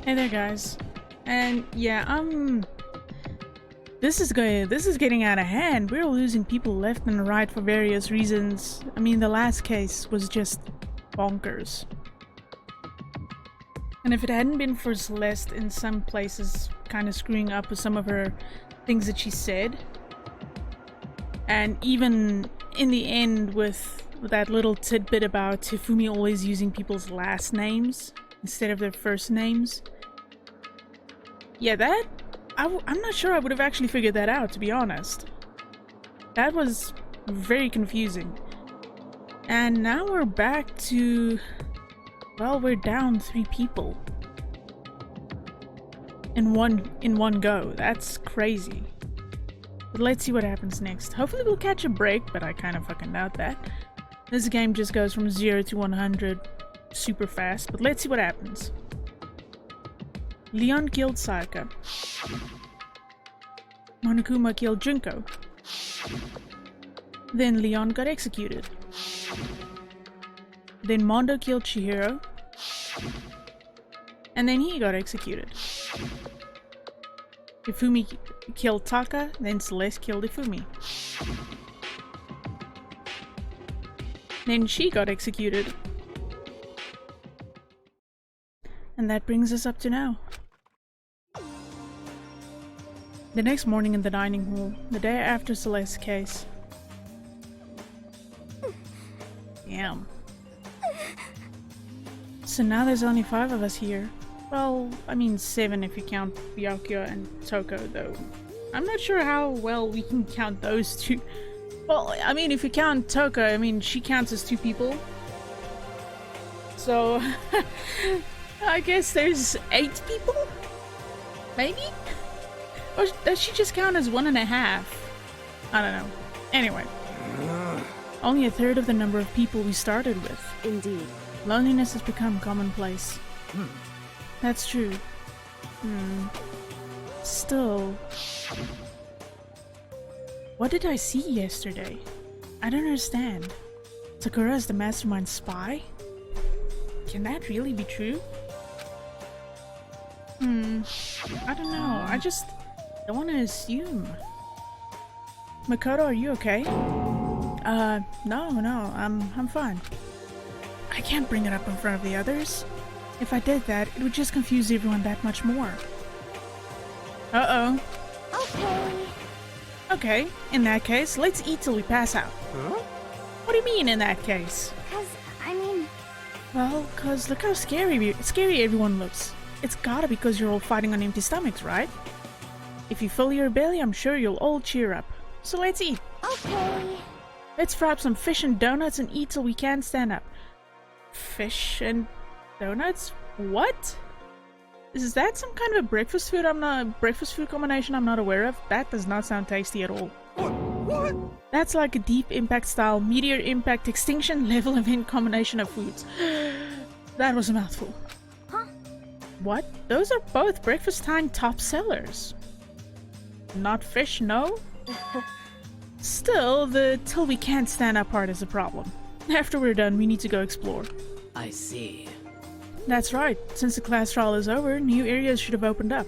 Hey there, guys. And yeah, this is getting out of hand. We're losing people left and right for various reasons. I mean, the last case was just bonkers. And if it hadn't been for Celeste in some places kind of screwing up with some of her things that she said, and even in the end with that little tidbit about Tifumi always using people's last names instead of their first names. Yeah, I'm not sure I would have actually figured that out, to be honest. That was very confusing. And now we're back to... well, we're down 3 people. In one go. That's crazy. But let's see what happens next. Hopefully we'll catch a break, but I kind of fucking doubt that. This game just goes from 0 to 100 super fast, but let's see what happens. Leon killed Sayaka. Monokuma killed Junko. Then Leon got executed. Then Mondo killed Chihiro. And then he got executed. Ifumi killed Taka, then Celeste killed Ifumi. Then she got executed. And that brings us up to now. The next morning in the dining hall, the day after Celeste's case. Damn. So now there's only 5 of us here. Well, I mean 7 if you count Byakuya and Toko, though. I'm not sure how well we can count those 2. Well, I mean, if you count Toko, I mean, she counts as 2 people. So, I guess there's 8 people? Maybe? Or does she just count as 1.5? I don't know. Anyway. Only a third of the number of people we started with. Indeed. Loneliness has become commonplace. That's true. Still... what did I see yesterday? I don't understand. Sakura is the mastermind spy? Can that really be true? I don't know. I just don't want to assume. Makoto, are you okay? No, I'm fine. I can't bring it up in front of the others. If I did that, it would just confuse everyone that much more. Uh-oh. Okay. Okay, in that case, let's eat till we pass out. Huh? What do you mean, in that case? I mean... Well, cause look how scary everyone looks. It's gotta be because you're all fighting on empty stomachs, right? If you fill your belly, I'm sure you'll all cheer up. So let's eat. Okay. Let's fry up some fish and donuts and eat till we can't stand up. Fish and donuts? What? Is that some kind of a breakfast food combination I'm not aware of? That does not sound tasty at all. What? That's like a deep impact style, meteor impact extinction level event combination of foods. That was a mouthful. Huh? What? Those are both breakfast time top sellers. Not fish, no? Still, the till we can't stand up part is a problem. After we're done, we need to go explore. I see. That's right. Since the class trial is over, new areas should have opened up.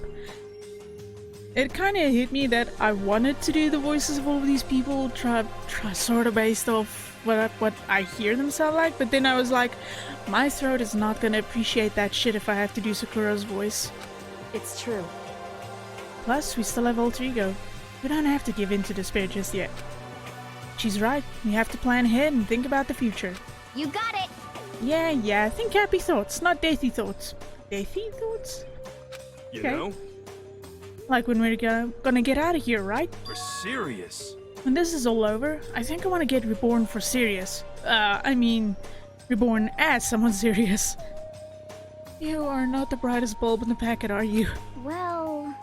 It kind of hit me that I wanted to do the voices of all of these people, try sort of based off what I hear them sound like, but then I was like, my throat is not gonna appreciate that shit if I have to do Sakura's voice. It's true. Plus, we still have alter ego. We don't have to give in to despair just yet. She's right. We have to plan ahead and think about the future. You got it! Yeah, think happy thoughts, not deathy thoughts. Deathy thoughts? You Okay. know? Like when we're gonna get out of here, right? For serious. When this is all over, I think I want to get reborn for serious. I mean, reborn as someone serious. You are not the brightest bulb in the packet, are you? Well...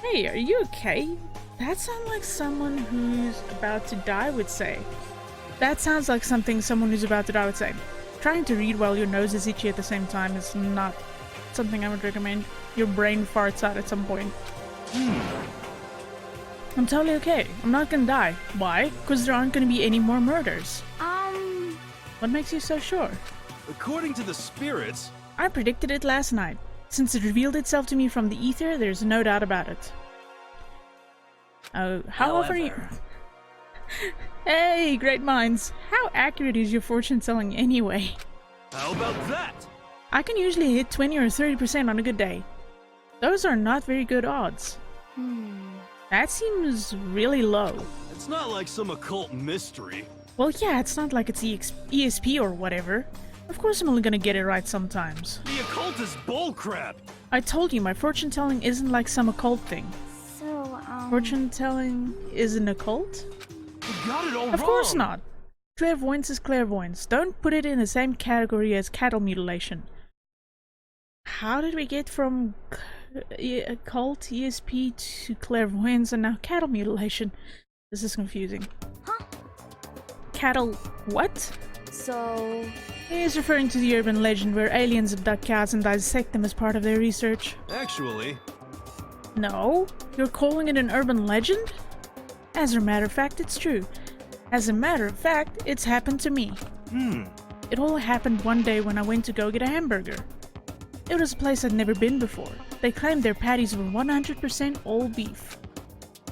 Hey, are you okay? That sounds like someone who's about to die would say. That sounds like something someone who's about to die would say. Trying to read while your nose is itchy at the same time is not something I would recommend. Your brain farts out at some point. I'm totally okay. I'm not gonna die. Why? Because there aren't gonna be any more murders. What makes you so sure? According to the spirits, I predicted it last night. Since it revealed itself to me from the ether, there's no doubt about it. Oh, how often are you... Hey, great minds. How accurate is your fortune telling anyway? How about that? I can usually hit 20 or 30% on a good day. Those are not very good odds. That seems really low. It's not like some occult mystery. Well, yeah, it's not like it's ESP or whatever. Of course I'm only gonna get it right sometimes. The occult is bullcrap. I told you, my fortune telling isn't like some occult thing. So, Fortune telling is an occult? You got it all Of wrong. course not. Clairvoyance is clairvoyance. Don't put it in the same category as cattle mutilation. How did we get from occult, ESP to clairvoyance and now cattle mutilation? This is confusing. Huh? Cattle what? So... He is referring to the urban legend where aliens abduct cats and dissect them as part of their research. Actually, No? You're calling it an urban legend? As a matter of fact, it's true. As a matter of fact, it's happened to me. It all happened one day when I went to go get a hamburger. It was a place I'd never been before. They claimed their patties were 100% all beef.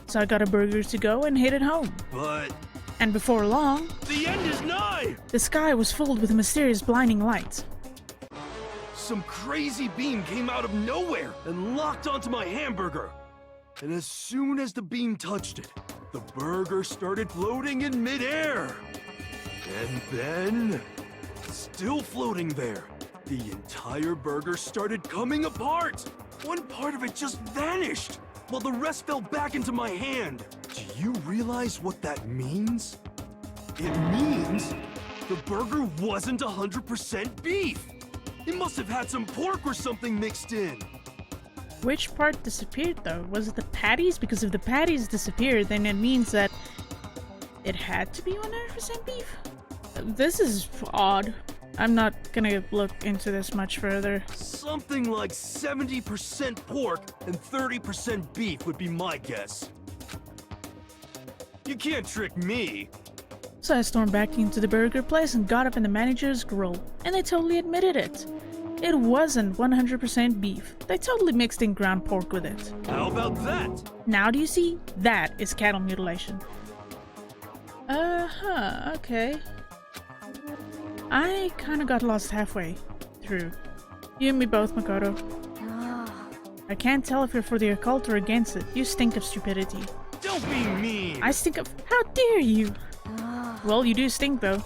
So I got a burger to go and headed home. but And before long, the end is nigh. the sky was filled with a mysterious blinding light. Some crazy beam came out of nowhere and locked onto my hamburger. And as soon as the beam touched it, the burger started floating in midair. And then, still floating there, the entire burger started coming apart. One part of it just vanished, while the rest fell back into my hand. Do you realize what that means? It means the burger wasn't 100% beef. It must have had some pork or something mixed in. Which part disappeared though? Was it the patties? Because if the patties disappeared, then it means that it had to be 100% beef. This is odd. I'm not gonna look into this much further. Something like 70% pork and 30% beef would be my guess. You can't trick me. So I stormed back into the burger place and got up in the manager's grill, and they totally admitted it. It wasn't 100% beef. They totally mixed in ground pork with it. How about that? Now do you see? That is cattle mutilation. Okay. I kinda got lost halfway through. You and me both, Makoto. I can't tell if you're for the occult or against it. You stink of stupidity. Don't be mean. I stink of... How dare you? Well, you do stink though.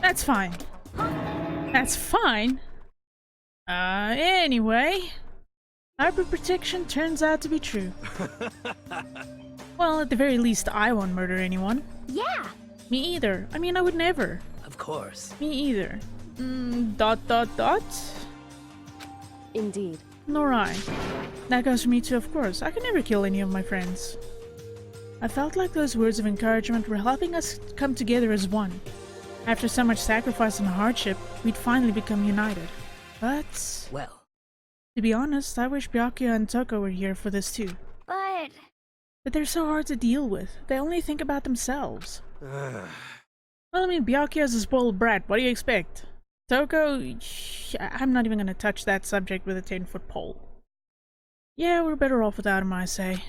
That's fine. That's fine? Anyway. Hyperprotection turns out to be true. Well, at the very least, I won't murder anyone. Yeah! Me either. I mean, I would never. Of course. Me either. Dot. Indeed. Nor I. That goes for me too, of course. I could never kill any of my friends. I felt like those words of encouragement were helping us come together as one. After so much sacrifice and hardship, we'd finally become united. But... Well, to be honest, I wish Byakuya and Toko were here for this too. But they're so hard to deal with. They only think about themselves. Well, I mean, Byakuya's a spoiled brat. What do you expect? Toko... I'm not even gonna touch that subject with a 10-foot pole. Yeah, we're better off without him, I say.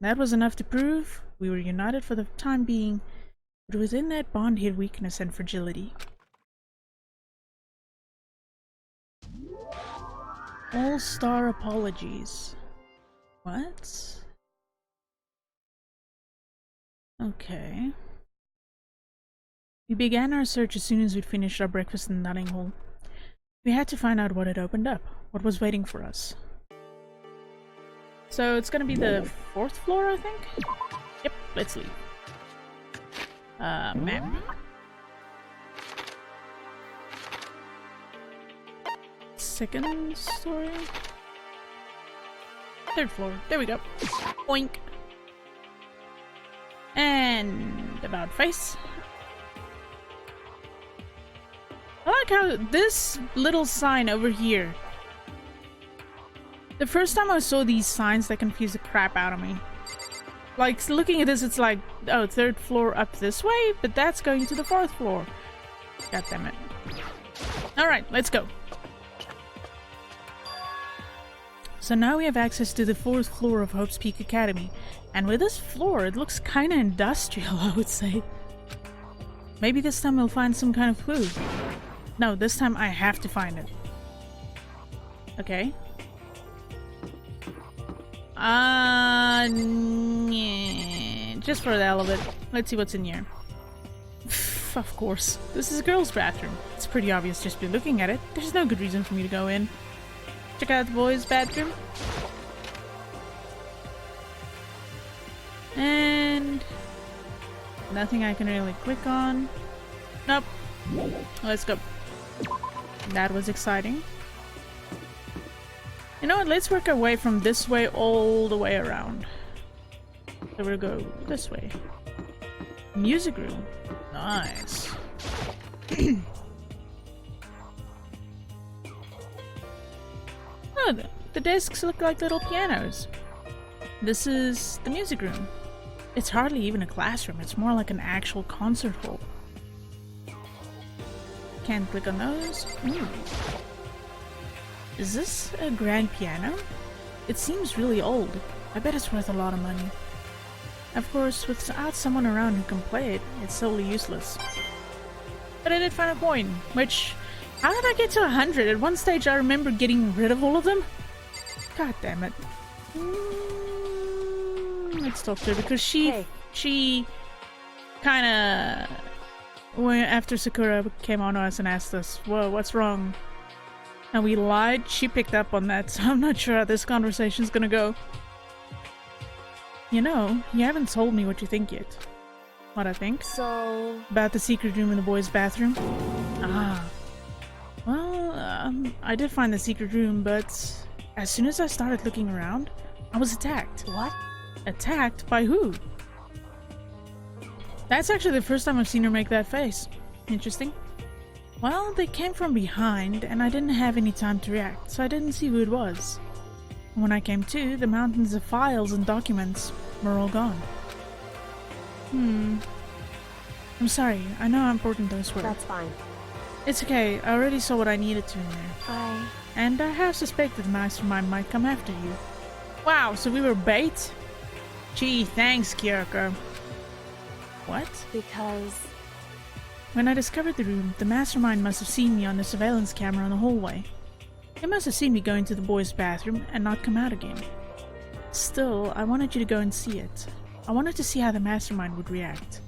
That was enough to prove we were united for the time being, but within that bond hid weakness and fragility. All-star apologies. What? Okay. We began our search as soon as we'd finished our breakfast in the dining hall. We had to find out what had opened up, what was waiting for us. So it's gonna be the 4th floor, I think? Yep, let's leave. Map. Second story? 3rd floor. There we go. Oink. And about face. I like how this little sign over here. The first time I saw these signs, that confused the crap out of me. Like, looking at this, it's like, oh, 3rd floor up this way, but that's going to the 4th floor. God damn it. Alright, let's go. So now we have access to the 4th floor of Hope's Peak Academy. And with this floor, it looks kinda industrial, I would say. Maybe this time we'll find some kind of clue. No, this time I have to find it. Okay. Yeah. Just for the hell of it. Let's see what's in here. Of course. This is a girl's bathroom. It's pretty obvious just by looking at it. There's no good reason for me to go in. Check out the boys' bathroom. And nothing I can really click on. Nope. Let's go. That was exciting. You know what? Let's work our way from this way all the way around. So we'll go this way. Music room. Nice. Oh, the desks look like little pianos. This is the music room. It's hardly even a classroom, it's more like an actual concert hall. Can't click on those. Is this a grand piano? It seems really old. I bet it's worth a lot of money. Of course, without someone around who can play it, it's totally useless. But I did find a coin, which... How did I get to 100? At one stage I remember getting rid of all of them. God damn it. Let's talk to her because she kinda... After Sakura came on to us and asked us, whoa, what's wrong? And we lied, she picked up on that, so I'm not sure how this conversation's gonna go. You know, you haven't told me what you think yet. What I think? So... About the secret room in the boys' bathroom? Ah. Well, I did find the secret room, but as soon as I started looking around, I was attacked. What? Attacked by who? That's actually the first time I've seen her make that face. Interesting. Well, they came from behind, and I didn't have any time to react, so I didn't see who it was. When I came to, the mountains of files and documents were all gone. I'm sorry, I know how important those were. That's fine. It's okay, I already saw what I needed to in there. And I have suspected the mastermind might come after you. Wow, so we were bait? Gee, thanks, Kyoko. What? Because... When I discovered the room, the mastermind must have seen me on the surveillance camera in the hallway. They must have seen me go into the boys' bathroom and not come out again. Still, I wanted you to go and see it. I wanted to see how the mastermind would react.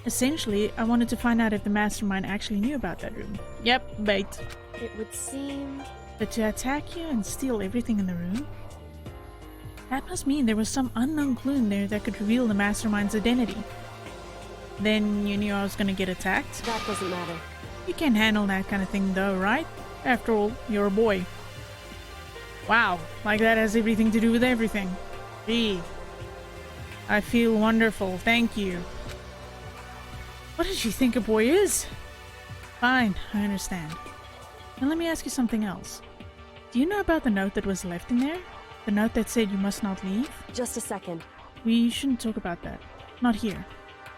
Essentially, I wanted to find out if the mastermind actually knew about that room. Yep, bait. It would seem... But to attack you and steal everything in the room? That must mean there was some unknown clue in there that could reveal the mastermind's identity. Then you knew I was gonna get attacked? That doesn't matter. You can handle that kind of thing though, right? After all, you're a boy. Wow, like that has everything to do with everything. Gee. I feel wonderful, thank you. What did you think a boy is? Fine, I understand. Now let me ask you something else. Do you know about the note that was left in there? The note that said you must not leave? Just a second. We shouldn't talk about that. Not here.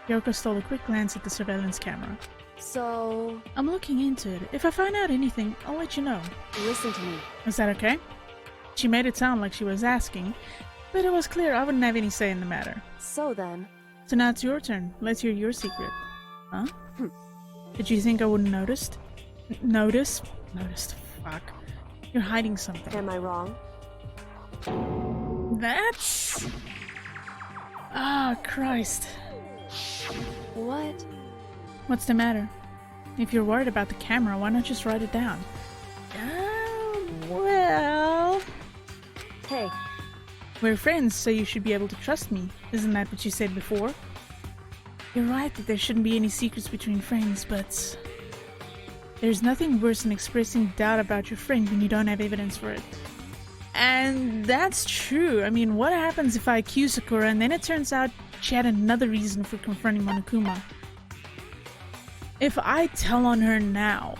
Kyoko stole a quick glance at the surveillance camera. So... I'm looking into it. If I find out anything, I'll let you know. Listen to me. Is that okay? She made it sound like she was asking, but it was clear I wouldn't have any say in the matter. So then... So now it's your turn. Let's hear your secret. Huh? Did you think I wouldn't noticed? Noticed? Fuck. You're hiding something. Am I wrong? That's... Ah, Christ. What? What's the matter? If you're worried about the camera, why not just write it down? Well... Hey. We're friends, so you should be able to trust me. Isn't that what you said before? You're right that there shouldn't be any secrets between friends, but... There's nothing worse than expressing doubt about your friend when you don't have evidence for it. And that's true. I mean, what happens if I accuse Sakura and then it turns out she had another reason for confronting Monokuma? If I tell on her now,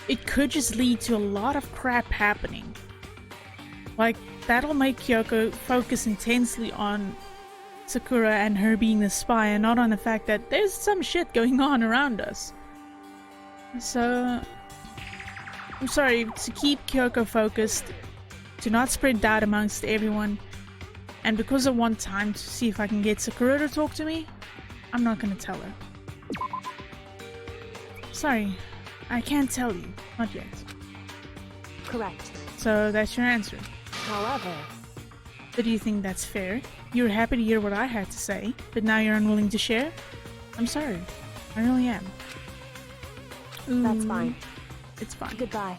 it could just lead to a lot of crap happening. Like, that'll make Kyoko focus intensely on Sakura and her being the spy and not on the fact that there's some shit going on around us. So, I'm sorry, to keep Kyoko focused, to not spread doubt amongst everyone, and because I want time to see if I can get Sakura to talk to me, I'm not gonna tell her. Sorry, I can't tell you. Not yet. Correct. So that's your answer. However, But do you think that's fair? You were happy to hear what I had to say, but now you're unwilling to share? I'm sorry. I really am. that's Ooh, fine. It's fine. Goodbye.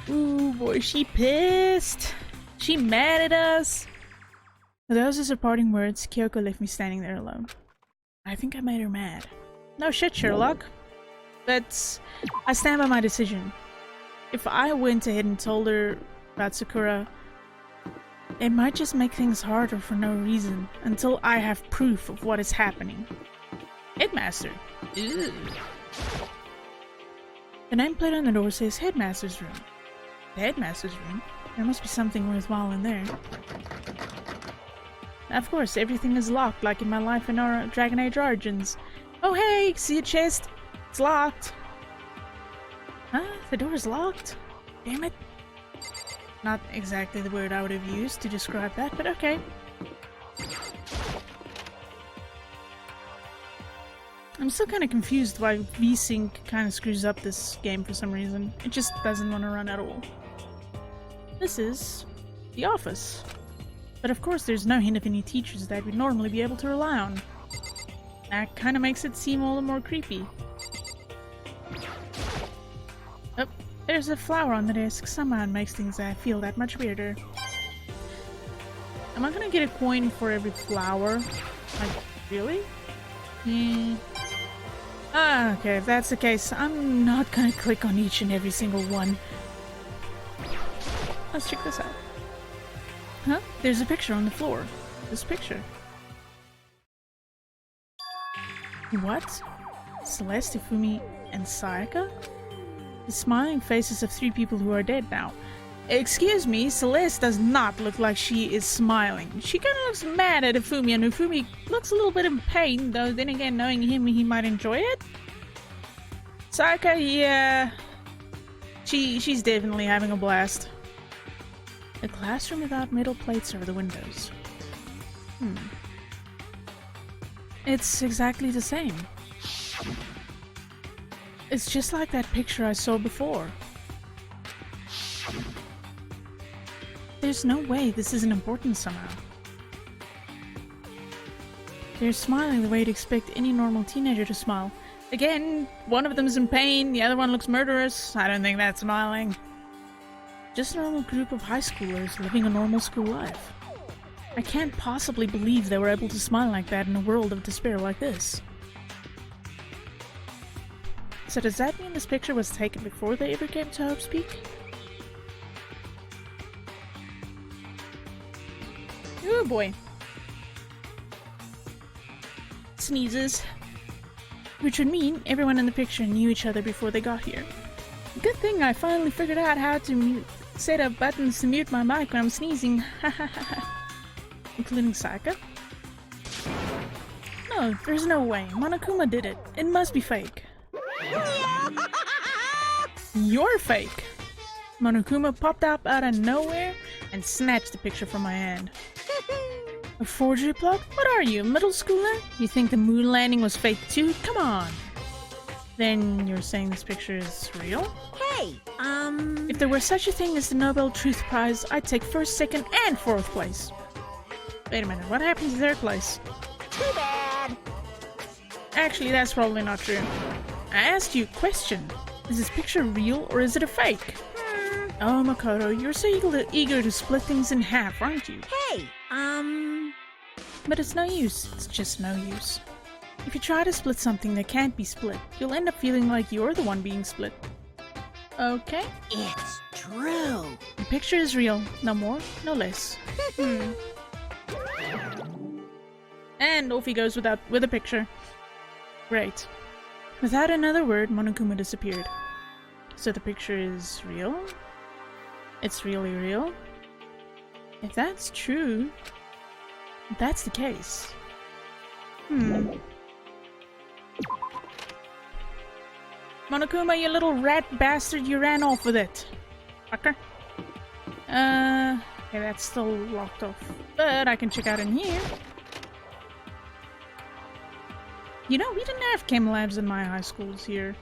Ooh, boy, she pissed. She mad at us. With those as her parting words, Kyoko left me standing there alone. I think I made her mad. No shit, Sherlock. But I stand by my decision. If I went ahead and told her about Sakura, it might just make things harder for no reason until I have proof of what is happening. Headmaster. Ew. The nameplate on the door says Headmaster's Room. The Headmaster's Room? There must be something worthwhile in there. Of course, everything is locked like in my life in our Dragon Age Origins. Oh hey, see a chest? It's locked. Huh? The door is locked? Damn it. Not exactly the word I would have used to describe that, but okay. I'm still kind of confused why VSync kind of screws up this game for some reason. It just doesn't want to run at all. This is the office. But of course there's no hint of any teachers that we'd normally be able to rely on. That kind of makes it seem all the more creepy. Oh, there's a flower on the desk. Somehow it makes things feel that much weirder. Am I gonna get a coin for every flower? Like, really? Ah, okay, if that's the case, I'm not gonna click on each and every single one. Let's check this out. Huh? There's a picture on the floor. This picture. What? Celeste, Ifumi, and Sayaka? The smiling faces of 3 people who are dead now. Excuse me, Celeste does not look like she is smiling. She kind of looks mad at Ifumi, and Ifumi looks a little bit in pain, though then again, knowing him, he might enjoy it. Sayaka, yeah. She's definitely having a blast. A classroom without metal plates over the windows. It's exactly the same. It's just like that picture I saw before. There's no way this isn't important somehow. They're smiling the way you'd expect any normal teenager to smile. Again, one of them's in pain, the other one looks murderous. I don't think that's smiling. Just a normal group of high schoolers living a normal school life. I can't possibly believe they were able to smile like that in a world of despair like this. So does that mean this picture was taken before they ever came to Hope's Peak? Oh boy. Sneezes. Which would mean everyone in the picture knew each other before they got here. Good thing I finally figured out how to set up buttons to mute my mic when I'm sneezing. Including Sayaka. No, there's no way. Monokuma did it. It must be fake. You're fake. Monokuma popped up out of nowhere and snatched the picture from my hand. A forgery plot? What are you, a middle schooler? You think the moon landing was fake too? Come on. Then you're saying this picture is real? Hey, If there were such a thing as the Nobel Truth Prize, I'd take 1st, 2nd, and 4th place. Wait a minute, what happened to 3rd place? too bad. Actually, that's probably not true. I asked you a question. Is this picture real or is it a fake? Oh, Makoto, you're so eager to split things in half, aren't you? Hey, But it's no use. It's just no use. If you try to split something that can't be split, you'll end up feeling like you're the one being split. Okay? it's true. The picture is real. No more, no less. And off he goes with a picture. Great. Without another word, Monokuma disappeared. So the picture is real? It's really real? If that's true, if that's the case. Monokuma, you little rat bastard, you ran off with it. Fucker. Okay, that's still locked off. But I can check out in here. You know, we didn't have chem labs in my high schools here.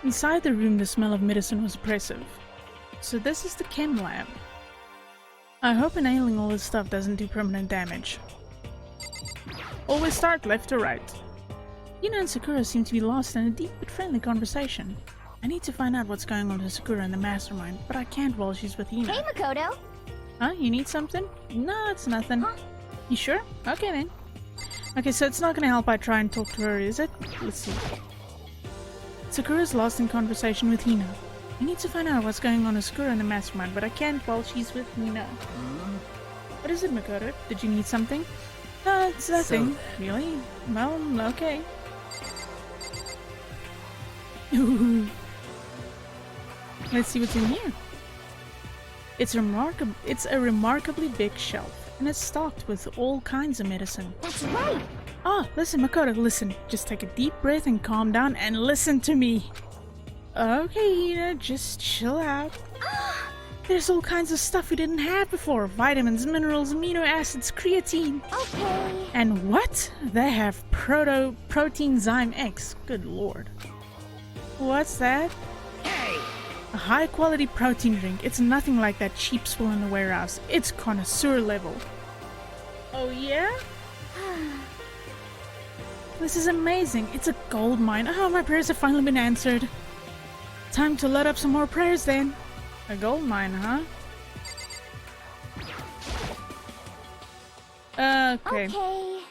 Inside the room, the smell of medicine was oppressive. So this is the chem lab. I hope inhaling all this stuff doesn't do permanent damage. Always start left to right. Yuna and Sakura seem to be lost in a deep but friendly conversation. I need to find out what's going on with Sakura and the mastermind, but I can't while she's with Yuna. Hey, Makoto. Huh? You need something? No, it's nothing. Huh? You sure? Okay then. Okay, so it's not gonna help I try and talk to her, is it? Let's see. Sakura's lost in conversation with Hina. I need to find out what's going on with Sakura and the mastermind, but I can't while she's with Hina. What is it, Makoto? Did you need something? No, it's nothing. Really? Well, okay. Let's see what's in here. It's a remarkably big shelf, and it's stocked with all kinds of medicine. That's right. Oh, listen, Makoto, listen. Just take a deep breath and calm down and listen to me. Okay, Hina, just chill out. There's all kinds of stuff we didn't have before. Vitamins, minerals, amino acids, creatine. Okay. And what? They have protein Zyme X. Good lord. What's that? A high-quality protein drink. It's nothing like that cheap swill in the warehouse. It's connoisseur level. Oh yeah? This is amazing. It's a gold mine. Oh, my prayers have finally been answered. Time to load up some more prayers then. A gold mine, huh? Okay. Okay.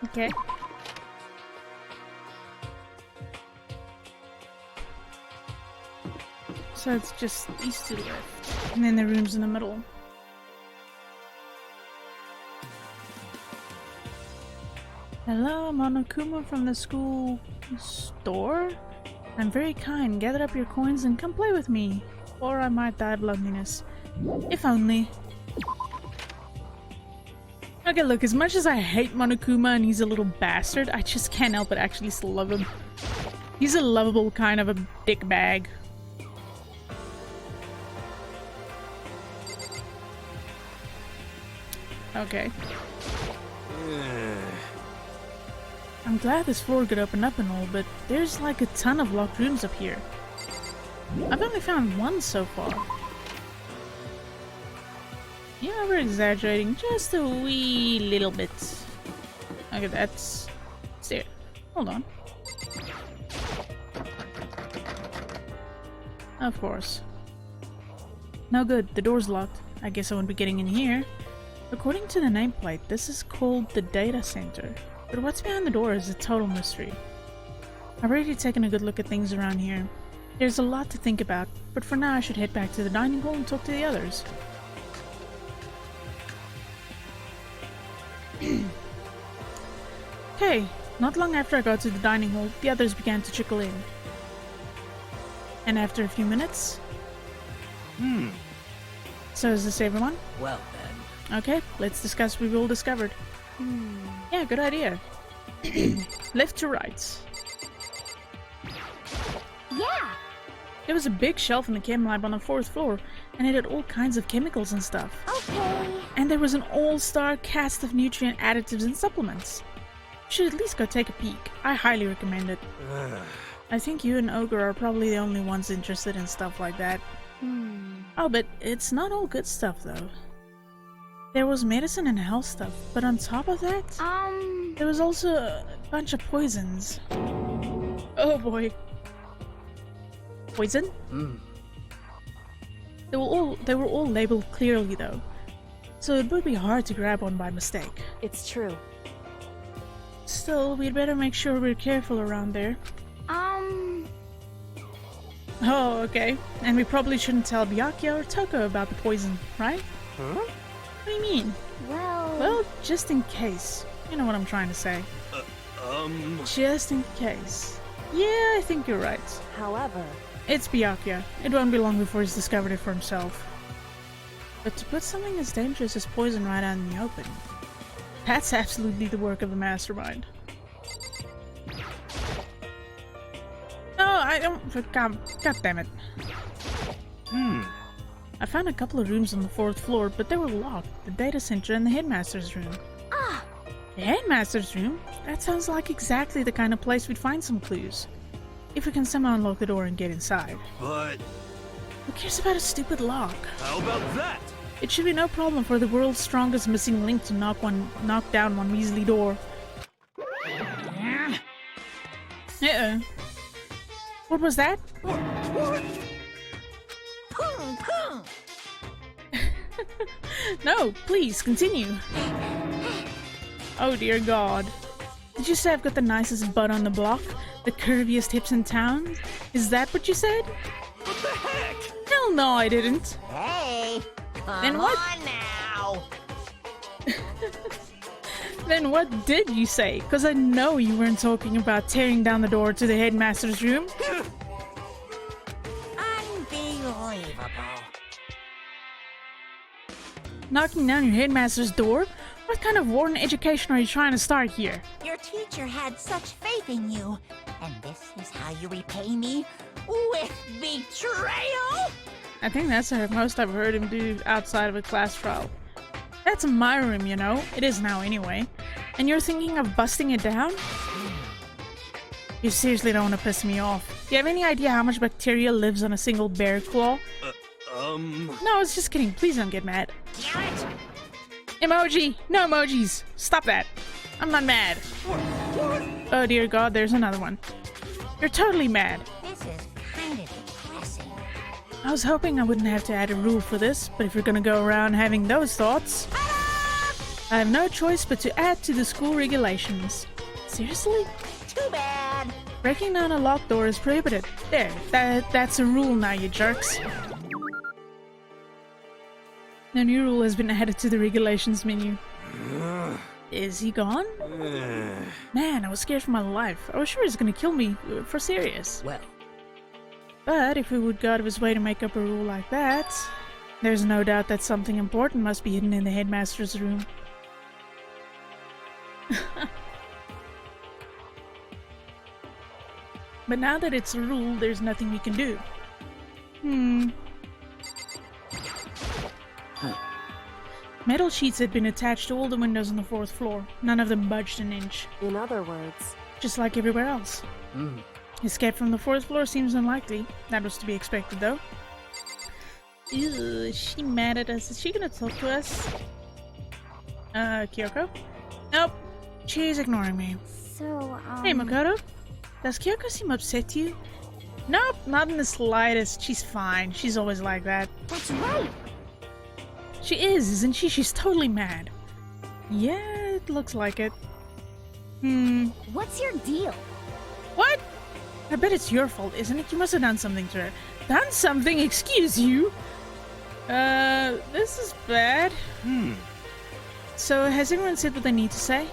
Okay. So it's just these two left. And then the room's in the middle. Hello, Monokuma from the school store? I'm very kind. Gather up your coins and come play with me. Or I might die of loneliness. If only. Okay, look, as much as I hate Monokuma and he's a little bastard, I just can't help but actually still love him. He's a lovable kind of a dick bag. Okay. I'm glad this floor could open up and all, but there's like a ton of locked rooms up here. I've only found one so far. Yeah, we're exaggerating just a wee little bit. Okay, that's... there. Hold on. Of course. No good, the door's locked. I guess I won't be getting in here. According to the nameplate, this is called the data center. But what's behind the door is a total mystery. I've already taken a good look at things around here. There's a lot to think about, but for now I should head back to the dining hall and talk to the others. Okay, not long after I got to the dining hall, the others began to trickle in. And after a few minutes... So is this everyone? Well then. Okay, let's discuss what we've all discovered. Yeah, good idea. Left to right. Yeah. There was a big shelf in the chem lab on the 4th floor, and it had all kinds of chemicals and stuff. Okay. And there was an all-star cast of nutrient additives and supplements. You should at least go take a peek. I highly recommend it. I think you and Ogre are probably the only ones interested in stuff like that. Oh, but it's not all good stuff, though. There was medicine and health stuff, but on top of that, there was also a bunch of poisons. Oh boy. Poison? They were all labeled clearly though, so it would be hard to grab one by mistake. It's true. Still, we'd better make sure we're careful around there. Oh, okay. And we probably shouldn't tell Byakuya or Toko about the poison, right? Huh? What do you mean? Well, just in case. You know what I'm trying to say. Just in case. Yeah, I think you're right. However, It's Byakuya. It won't be long before he's discovered it for himself. But to put something as dangerous as poison right out in the open, that's absolutely the work of the mastermind. I don't. God damn it. I found a couple of rooms on the 4th floor, but they were locked. The data center and the headmaster's room. Ah, The headmaster's room? That sounds like exactly the kind of place we'd find some clues. If we can somehow unlock the door and get inside. But Who cares about a stupid lock? how about that? It should be no problem for the world's strongest missing link to knock down one measly door. Uh-oh. What was that? What? Pung, pung. No, please, continue. Oh dear God. Did you say I've got the nicest butt on the block? The curviest hips in town? Is that what you said? What the heck? Hell no, I didn't. Hey, come Then what? on now. Then what did you say? Because I know you weren't talking about tearing down the door to the headmaster's room. Unbelievable. Knocking down your headmaster's door? What kind of warden education are you trying to start here? Your teacher had such faith in you, and this is how you repay me? With betrayal? I think that's the most I've heard him do outside of a class trial. That's my room, you know. It is now anyway. And you're thinking of busting it down? You seriously don't want to piss me off. Do you have any idea how much bacteria lives on a single bear claw? No, I was just kidding. Please don't get mad. Damn it! Emoji! No emojis! Stop that! I'm not mad. Oh dear God, there's another one. You're totally mad. This is kind of depressing. I was hoping I wouldn't have to add a rule for this, but if you're gonna go around having those thoughts, I have no choice but to add to the school regulations. Seriously? Too bad. Breaking down a locked door is prohibited. There, that's a rule now, you jerks. The new rule has been added to the regulations menu. Is he gone? Man, I was scared for my life. I was sure he was gonna kill me, for serious. Well, But if he would go out of his way to make up a rule like that, there's no doubt that something important must be hidden in the headmaster's room. But now that it's a rule, there's nothing we can do. Metal sheets had been attached to all the windows on the 4th floor. None of them budged an inch. In other words, Just like everywhere else. Escape from the 4th floor seems unlikely. That was to be expected, though. Ew, is she mad at us? Is she gonna talk to us? Kyoko? Nope. She's ignoring me. so, Hey, Makoto. Does Kyoko seem upset to you? Nope, not in the slightest. She's fine. She's always like that. That's right. She is, isn't she? She's totally mad. Yeah, it looks like it. What's your deal? What? I bet it's your fault, isn't it? You must have done something to her. Done something? Excuse you? This is bad. So, has everyone said what they need to say?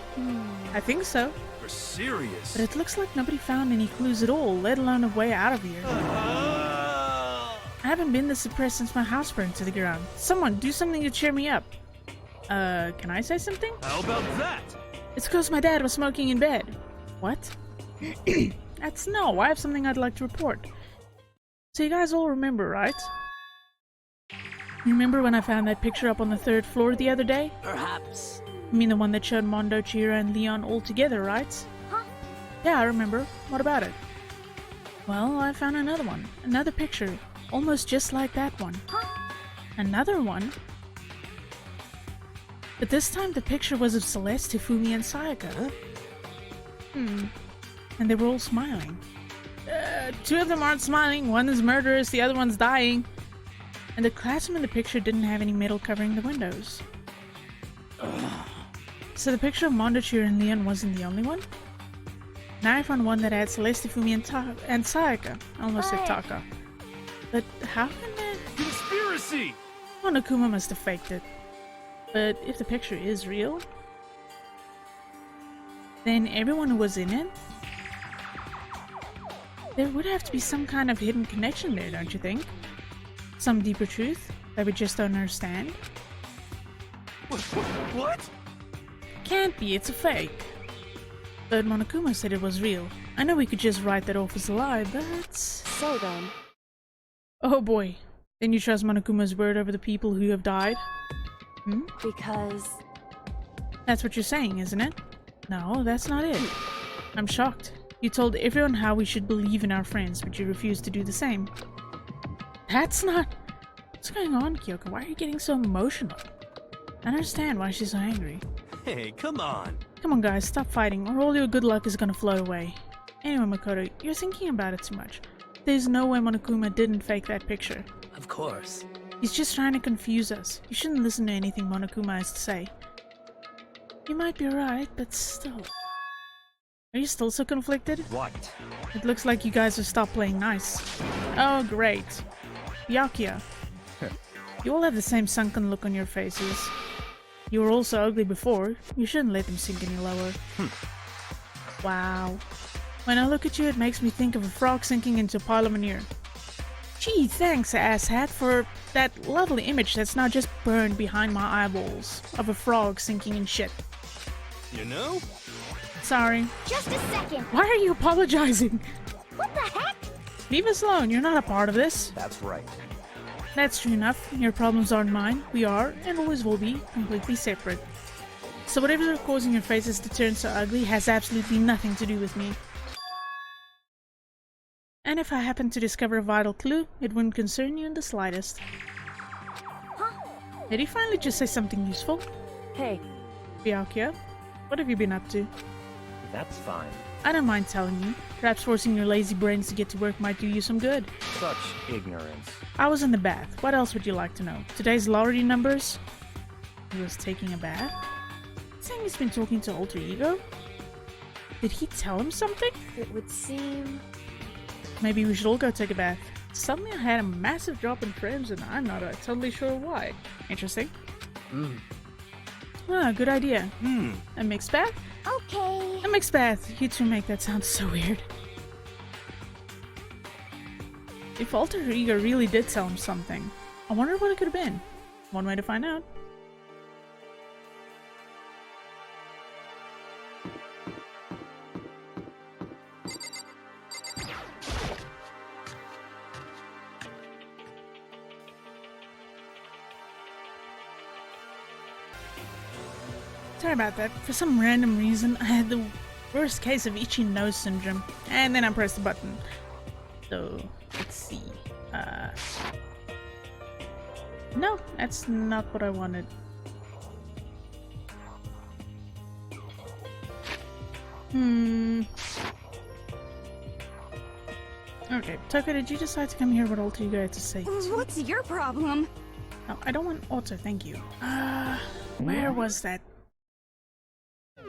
I think so. You're serious? But it looks like nobody found any clues at all, let alone a way out of here. I haven't been this suppressed since my house burned to the ground. Someone, do something to cheer me up. Can I say something? How about that? It's because my dad was smoking in bed. What? That's no, I have something I'd like to report. So you guys all remember, right? You remember when I found that picture up on the 3rd floor the other day? perhaps. You mean the one that showed Mondo, Chira, and Leon all together, right? Huh? Yeah, I remember. What about it? Well, I found another one. Another picture. Almost just like that one. Huh? Another one? But this time the picture was of Celeste, Hifumi, and Sayaka. And they were all smiling. Two of them aren't smiling. One is murderous, the other one's dying. And the classroom in the picture didn't have any metal covering the windows. So the picture of Mondo, Chira, and Leon wasn't the only one? Now I found one that had Celeste, Hifumi, and Sayaka. I almost said Taka. But how can that... Conspiracy! Monokuma must have faked it. But if the picture is real, then everyone who was in it, there would have to be some kind of hidden connection there, don't you think? Some deeper truth that we just don't understand? What? Can't be, it's a fake. But Monokuma said it was real. I know we could just write that off as a lie, but... So then, Oh boy. Then you trust Monokuma's word over the people who have died? Hmm? because That's what you're saying, isn't it? No, that's not it. I'm shocked. You told everyone how we should believe in our friends, but you refused to do the same. That's not... What's going on, Kyoko? Why are you getting so emotional? I don't understand why she's so angry. Hey, come on. Come on guys, stop fighting, or all your good luck is gonna float away. Anyway, Makoto, you're thinking about it too much. There's no way Monokuma didn't fake that picture. Of course. He's just trying to confuse us. You shouldn't listen to anything Monokuma has to say. You might be right, but still... Are you still so conflicted? What? It looks like you guys have stopped playing nice. Oh, great. Byakuya. You all have the same sunken look on your faces. You were also ugly before. You shouldn't let them sink any lower. Wow. When I look at you, it makes me think of a frog sinking into a pile of manure. Gee, thanks, asshat, for that lovely image that's now just burned behind my eyeballs of a frog sinking in shit. You know? Sorry. Just a second. Why are you apologizing? What the heck? Leave us alone. You're not a part of this. That's right. That's true enough. Your problems aren't mine. We are, and always will be, completely separate. So whatever's causing your faces to turn so ugly has absolutely nothing to do with me. And if I happen to discover a vital clue, it wouldn't concern you in the slightest. Did he finally just say something useful? hey, Byakuya, what have you been up to? That's fine. I don't mind telling you. Perhaps forcing your lazy brains to get to work might do you some good. Such ignorance. I was in the bath. What else would you like to know? Today's lottery numbers? He was taking a bath? Saying he's been talking to Alter Ego? Did he tell him something? it would seem... Maybe we should all go take a bath. Suddenly I had a massive drop in frames and I'm not totally sure why. Interesting. Ah, good idea. A mixed bath? Okay. A mixed bath. You two make that sound so weird. If Alter Ego really did tell him something, I wonder what it could have been. One way to find out. Sorry about that. For some random reason, I had the worst case of itchy nose syndrome, and then I pressed the button. So, let's see. No, that's not what I wanted. Okay, Tucker, did you decide to come here? What Alter Ego had to say? What's your problem? No, I don't want Alter, thank you. Where was that?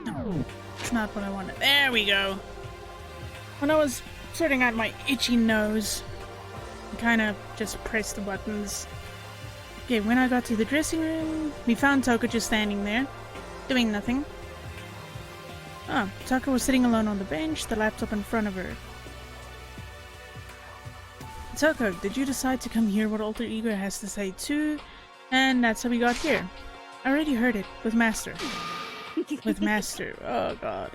No, it's not what I wanted. There we go. When I was sorting out my itchy nose, I kind of just pressed the buttons. Okay, when I got to the dressing room, we found Tucker just standing there, doing nothing. Oh, Tucker was sitting alone on the bench, the laptop in front of her. Tucker, did you decide to come hear what Alter Ego has to say too? And that's how we got here. I already heard it, with Master. With Master, oh god.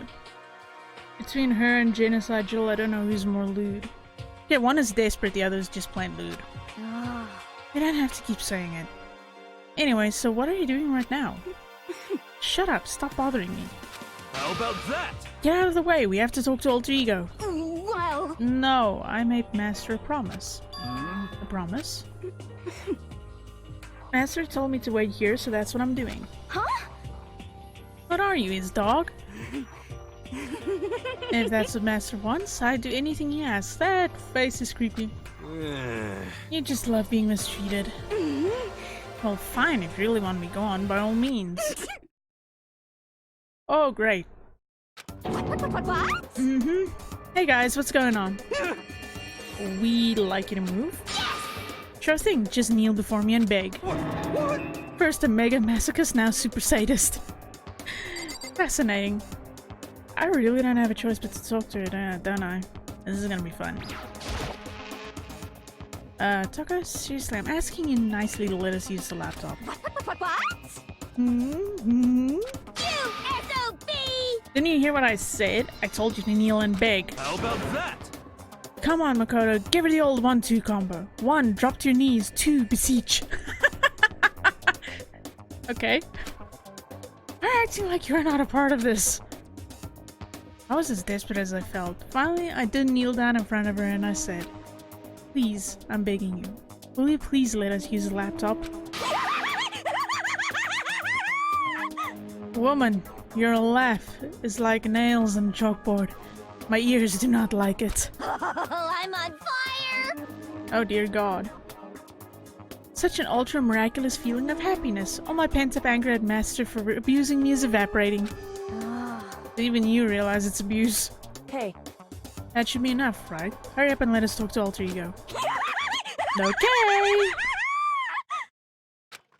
Between her and Genocide Jill, I don't know who's more lewd. Yeah, one is desperate, the other is just plain lewd. You don't have to keep saying it. Anyway, so what are you doing right now? Shut up, stop bothering me. How about that? Get out of the way, we have to talk to Alter Ego. Well, No, I made Master a promise. A promise? Master told me to wait here, so that's what I'm doing. huh? What are you, his dog? If that's what Master wants, I'd do anything he asks. That face is creepy. You just love being mistreated. Well, fine, if you really want me gone, by all means. Oh, great. What? Hey guys, what's going on? We like you to move? Sure thing, just kneel before me and beg. First a mega masochist, now super sadist. Fascinating. I really don't have a choice but to talk to her, don't I? This is gonna be fun. Tucker, seriously, I'm asking you nicely to let us use the laptop. What? Mm-hmm. You SOB! Didn't you hear what I said? I told you to kneel and beg. How about that? Come on, Makoto, give her the old 1-2 combo. 1, drop to your knees. 2, beseech. Okay. You're acting like you're not a part of this. I was as desperate as I felt. Finally, I did kneel down in front of her and I said, please, I'm begging you. Will you please let us use the laptop? Woman, your laugh is like nails on a chalkboard. My ears do not like it. I'm on fire! Oh dear God. Such an ultra miraculous feeling of happiness. All my pent-up anger at Master for abusing me is evaporating. Even you realize it's abuse. Hey, That should be enough, right? Hurry up and let us talk to Alter Ego. Okay!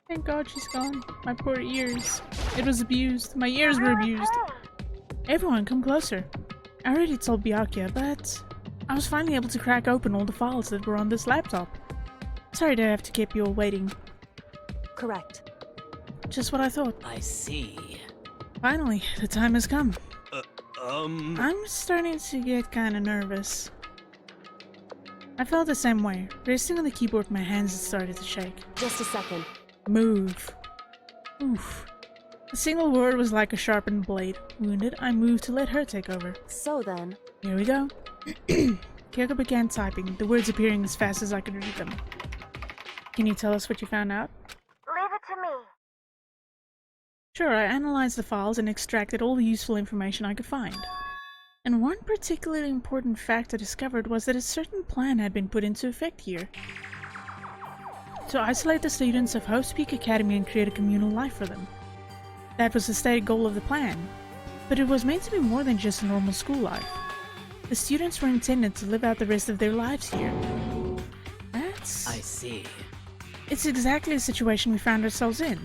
Thank God she's gone. My poor ears. It was abused. My ears were abused. Everyone, come closer. I already told Byakuya, but I was finally able to crack open all the files that were on this laptop. Sorry to have to keep you all waiting. correct. Just what I thought. I see. Finally, the time has come. I'm starting to get kinda nervous. I felt the same way. Resting on the keyboard, my hands had started to shake. Just a second. Move. Oof. A single word was like a sharpened blade. Wounded, I moved to let her take over. So then, Here we go. Kyoko began typing, the words appearing as fast as I could read them. Can you tell us what you found out? Leave it to me. Sure, I analyzed the files and extracted all the useful information I could find. And one particularly important fact I discovered was that a certain plan had been put into effect here. To isolate the students of Hope's Peak Academy and create a communal life for them. That was the stated goal of the plan. But it was meant to be more than just a normal school life. The students were intended to live out the rest of their lives here. I see. It's exactly the situation we found ourselves in.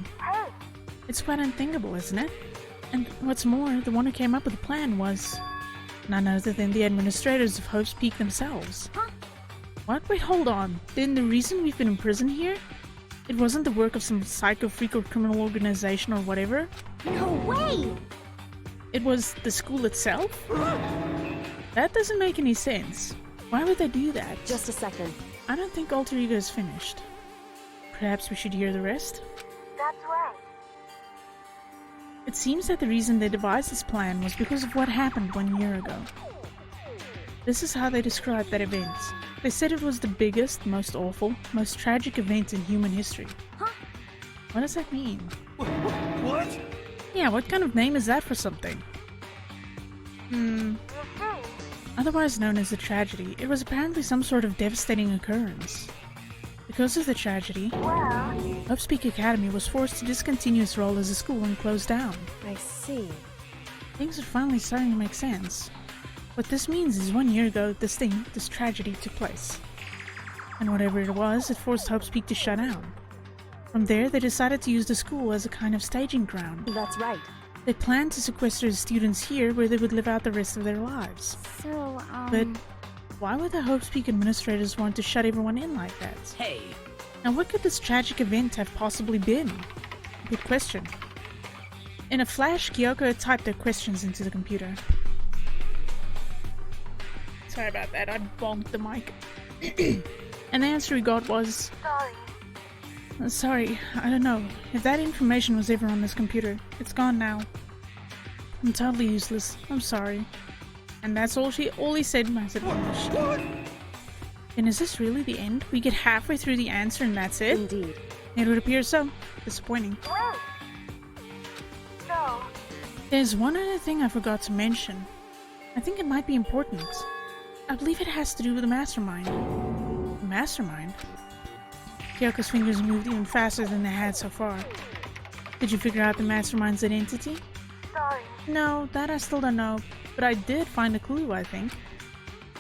It's quite unthinkable, isn't it? And what's more, the one who came up with the plan was none other than the administrators of Hope's Peak themselves. What? Wait, hold on. Then the reason we've been imprisoned here? It wasn't the work of some psycho freak or criminal organization or whatever? No way! It was the school itself? That doesn't make any sense. Why would they do that? just a second. I don't think Alter Ego is finished. Perhaps we should hear the rest? That's right. It seems that the reason they devised this plan was because of what happened 1 year ago. This is how they described that event. They said it was the biggest, most awful, most tragic event in human history. Huh? What does that mean? what? Yeah, what kind of name is that for something? Otherwise known as a tragedy, it was apparently some sort of devastating occurrence. Because of the tragedy, Hope's Peak Academy was forced to discontinue its role as a school and close down. I see. Things are finally starting to make sense. What this means is 1 year ago, this tragedy took place. And whatever it was, it forced Hope's Peak to shut down. From there, they decided to use the school as a kind of staging ground. That's right. They planned to sequester the students here where they would live out the rest of their lives. So, But why would the Hope's Peak administrators want to shut everyone in like that? Hey, Now what could this tragic event have possibly been? Good question. In a flash, Kyoko typed their questions into the computer. Sorry about that, I bonked the mic. And the answer we got was... Sorry, I don't know. If that information was ever on this computer, it's gone now. I'm totally useless. I'm sorry. And that's all he said, Master English. And is this really the end? We get halfway through the answer and that's it? Indeed. It would appear so. Disappointing. So, There's one other thing I forgot to mention. I think it might be important. I believe it has to do with the mastermind. The mastermind? Kyoko's fingers moved even faster than they had so far. Did you figure out the mastermind's identity? sorry. No, that I still don't know, but I did find a clue, I think.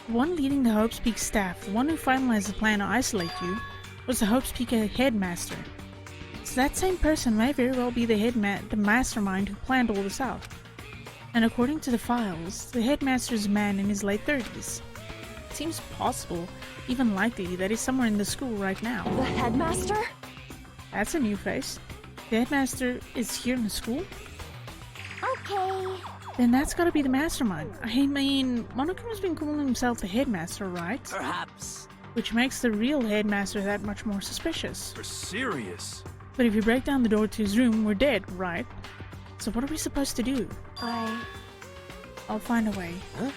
The one leading the Hope's Peak staff, the one who finalized the plan to isolate you, was the Hope's Peak headmaster. So that same person may very well be the mastermind who planned all this out. And according to the files, the headmaster is a man in his late 30s. It seems possible, even likely, that he's somewhere in the school right now. The headmaster? That's a new face. The headmaster is here in the school? Okay. Then that's gotta be the mastermind. I mean, Monokuma's been calling himself the headmaster, right? Perhaps. Which makes the real headmaster that much more suspicious. For serious? But if you break down the door to his room, we're dead, right? So what are we supposed to do? I'll find a way. Huh?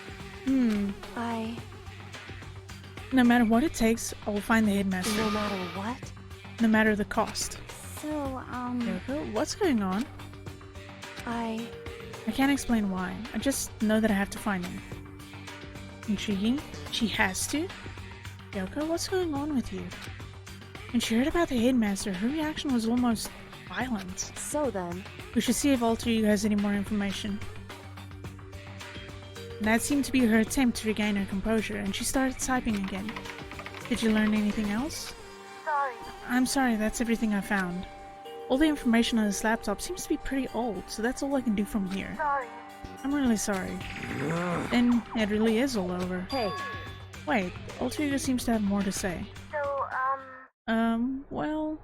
No matter what it takes, I will find the headmaster. No matter what? No matter the cost. So, Yoko, what's going on? I can't explain why. I just know that I have to find him. Intriguing. She has to? Yoko, what's going on with you? When she heard about the headmaster, her reaction was almost violent. So then, We should see if Alter Ego has any more information. And that seemed to be her attempt to regain her composure, and she started typing again. Did you learn anything else? sorry. I'm sorry, that's everything I found. All the information on this laptop seems to be pretty old, so that's all I can do from here. Sorry. I'm really sorry. Then it really is all over. hey, Wait, Alter Ego seems to have more to say. So, Well...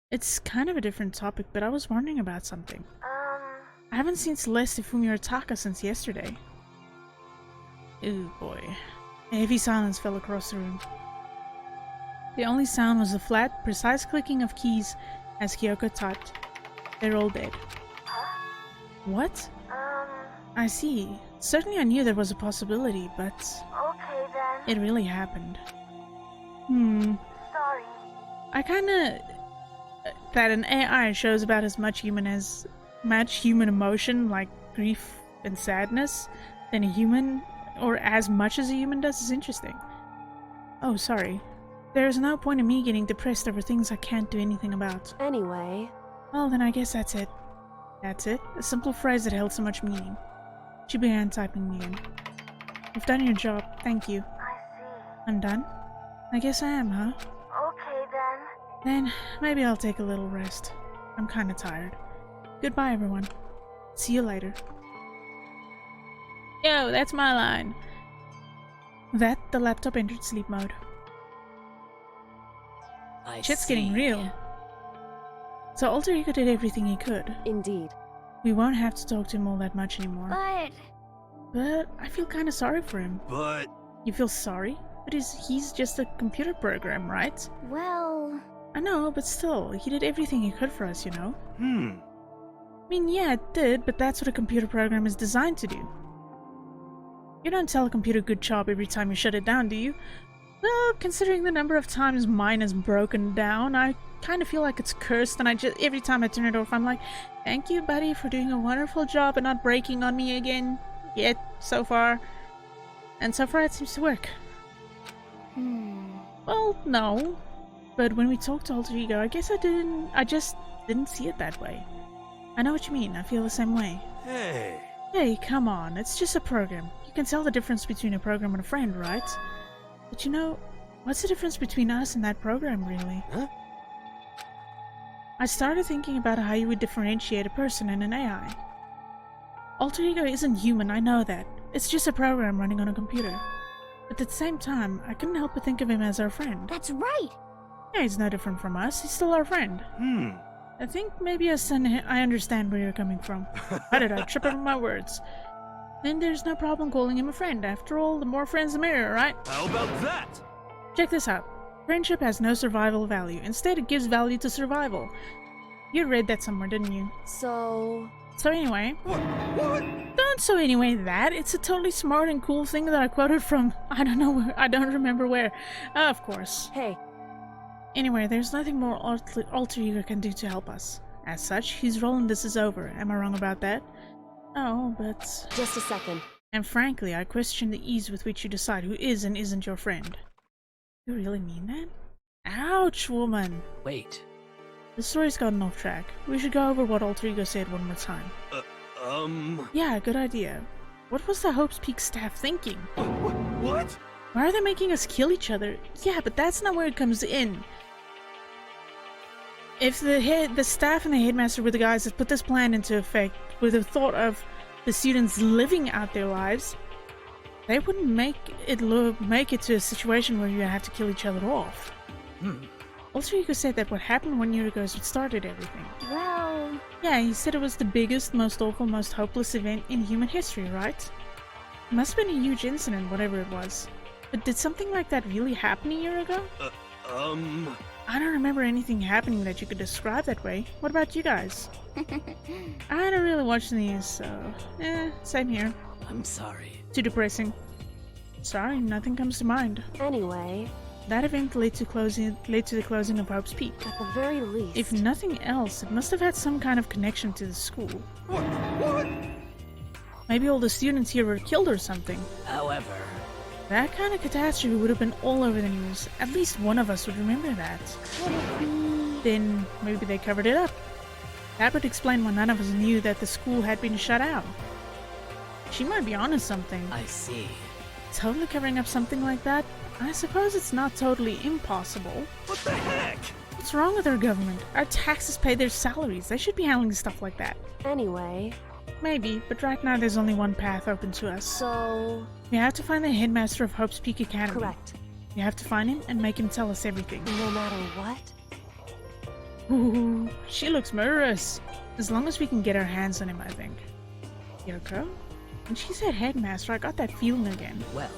It's kind of a different topic, but I was wondering about something. I haven't seen Celeste Ifumi or Taka since yesterday. Ooh boy. A heavy silence fell across the room. The only sound was the flat, precise clicking of keys as Kyoko typed. They're all dead. What? I see. Certainly I knew there was a possibility, but okay then. it really happened. Sorry. I kinda... that an AI shows about as much human emotion, like grief and sadness, than a human, or as much as a human does, is interesting. Oh, sorry. There is no point in me getting depressed over things I can't do anything about. anyway, Well, then I guess that's it. That's it. A simple phrase that held so much meaning. She began typing again. You've done your job. Thank you. I see. I'm done? I guess I am, huh? Okay then. Then, maybe I'll take a little rest. I'm kinda tired. Goodbye, everyone. See you later. Yo, that's my line. With that, the laptop entered sleep mode. I Shit's see. getting real. So Alter Ego did everything he could. indeed. We won't have to talk to him all that much anymore. But, But I feel kinda sorry for him. But... You feel sorry? But he's just a computer program, right? well... I know, but still, he did everything he could for us, you know? I mean, yeah, it did, but that's what a computer program is designed to do. You don't tell a computer good job every time you shut it down, do you? Well, considering the number of times mine has broken down, I kind of feel like it's cursed, and every time I turn it off, I'm like, thank you, buddy, for doing a wonderful job and not breaking on me again. Yet, so far. And so far it seems to work. Well, no. But when we talked to Alter Ego, I guess I just didn't see it that way. I know what you mean, I feel the same way. Hey... Hey, come on, it's just a program. You can tell the difference between a program and a friend, right? But you know, what's the difference between us and that program, really? Huh? I started thinking about how you would differentiate a person and an AI. Alter Ego isn't human, I know that. It's just a program running on a computer. But at the same time, I couldn't help but think of him as our friend. That's right. Yeah, he's no different from us, he's still our friend. I think maybe I understand where you're coming from. How did I trip over my words? Then there's no problem calling him a friend. After all, the more friends the merrier, right? How about that? Check this out. Friendship has no survival value. Instead, it gives value to survival. You read that somewhere, didn't you? So anyway... What? Don't so anyway that. It's a totally smart and cool thing that I quoted from... I don't know where. I don't remember where. Of course. hey, Anyway, there's nothing more Alter Ego can do to help us. As such, his role in this is over. Am I wrong about that? Oh, but... just a second. And frankly, I question the ease with which you decide who is and isn't your friend. You really mean that? Ouch, woman! Wait. The story's gotten off track. We should go over what Alter Ego said one more time. Yeah, good idea. What was the Hope's Peak staff thinking? What? Why are they making us kill each other? Yeah, but that's not where it comes in. If the staff and the headmaster were the guys that put this plan into effect with the thought of the students living out their lives, they wouldn't make it to a situation where you have to kill each other off. Also, Ego said that what happened 1 year ago is what started everything. Well, Yeah, he said it was the biggest, most awful, most hopeless event in human history, right? It must have been a huge incident, whatever it was. But did something like that really happen a year ago? I don't remember anything happening that you could describe that way. What about you guys? I don't really watch the news, so... same here. I'm sorry. Too depressing. Sorry, nothing comes to mind. Anyway, That event led to the closing of Hope's Peak. at the very least. If nothing else, it must have had some kind of connection to the school. What? Maybe all the students here were killed or something. However, That kind of catastrophe would have been all over the news. At least one of us would remember that. could it be? Then maybe they covered it up. That would explain why none of us knew that the school had been shut down. She might be onto something. I see. Totally covering up something like that? I suppose it's not totally impossible. What the heck? What's wrong with our government? Our taxes pay their salaries. They should be handling stuff like that. Anyway, Maybe, but right now there's only one path open to us. so... We have to find the headmaster of Hope's Peak Academy. Correct. We have to find him and make him tell us everything. No matter what? Ooh, she looks murderous. As long as we can get our hands on him, I think. Yoko? When she said headmaster, I got that feeling again. Well,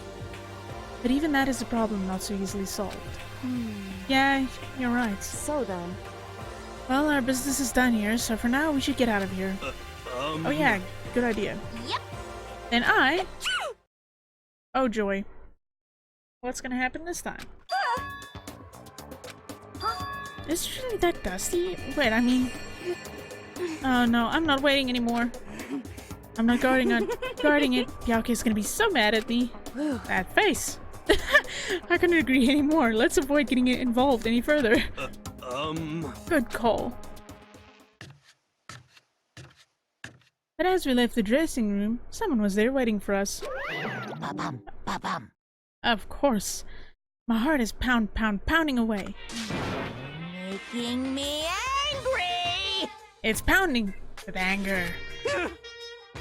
But even that is a problem not so easily solved. Yeah, you're right. So then, Well, our business is done here, so for now we should get out of here. Oh yeah, good idea. Yep. Then I... Oh joy. What's gonna happen this time? Is it really that dusty? Wait, I mean... Oh no, I'm not waiting anymore. I'm not guarding it. Pyaoke's gonna be so mad at me. That face. I couldn't agree anymore. Let's avoid getting involved any further. Good call. But as we left the dressing room, someone was there waiting for us. Ba-bum, ba-bum. Of course. My heart is pounding away. Making me angry! It's pounding with anger.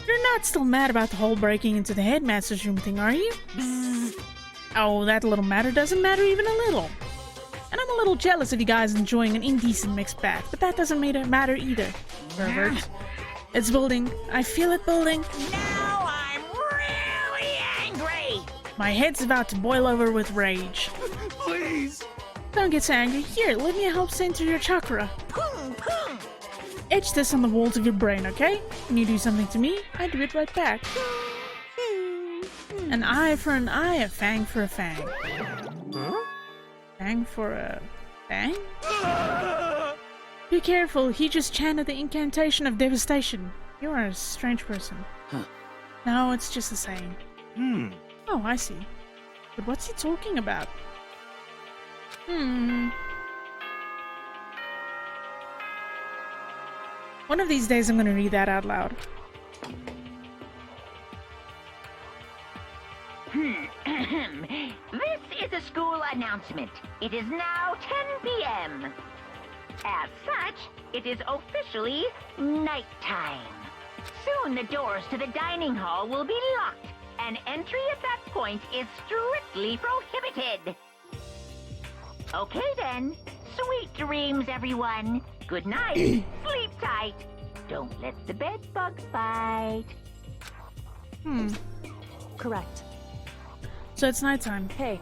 You're not still mad about the whole breaking into the headmaster's room thing, are you? Oh, that little matter doesn't matter even a little. And I'm a little jealous of you guys enjoying an indecent mixed bath, but that doesn't matter either. Pervert. It's building. I feel it building. Now I'm really angry! My head's about to boil over with rage. Please! Don't get so angry. Here, let me help center your chakra. Pum, pum. Etch this on the walls of your brain, okay? When you do something to me, I do it right back. An eye for an eye, a fang for a fang. Huh? Fang for a fang? Be careful, he just chanted the incantation of devastation. You are a strange person. Huh. No, it's just a saying. Oh, I see. But what's he talking about? One of these days I'm gonna read that out loud. This is a school announcement. It is now 10 p.m. As such, it is officially nighttime. Soon the doors to the dining hall will be locked, and entry at that point is strictly prohibited. Okay then. Sweet dreams, everyone. Good night. Sleep tight. Don't let the bed bugs bite. correct. So it's nighttime. Hey,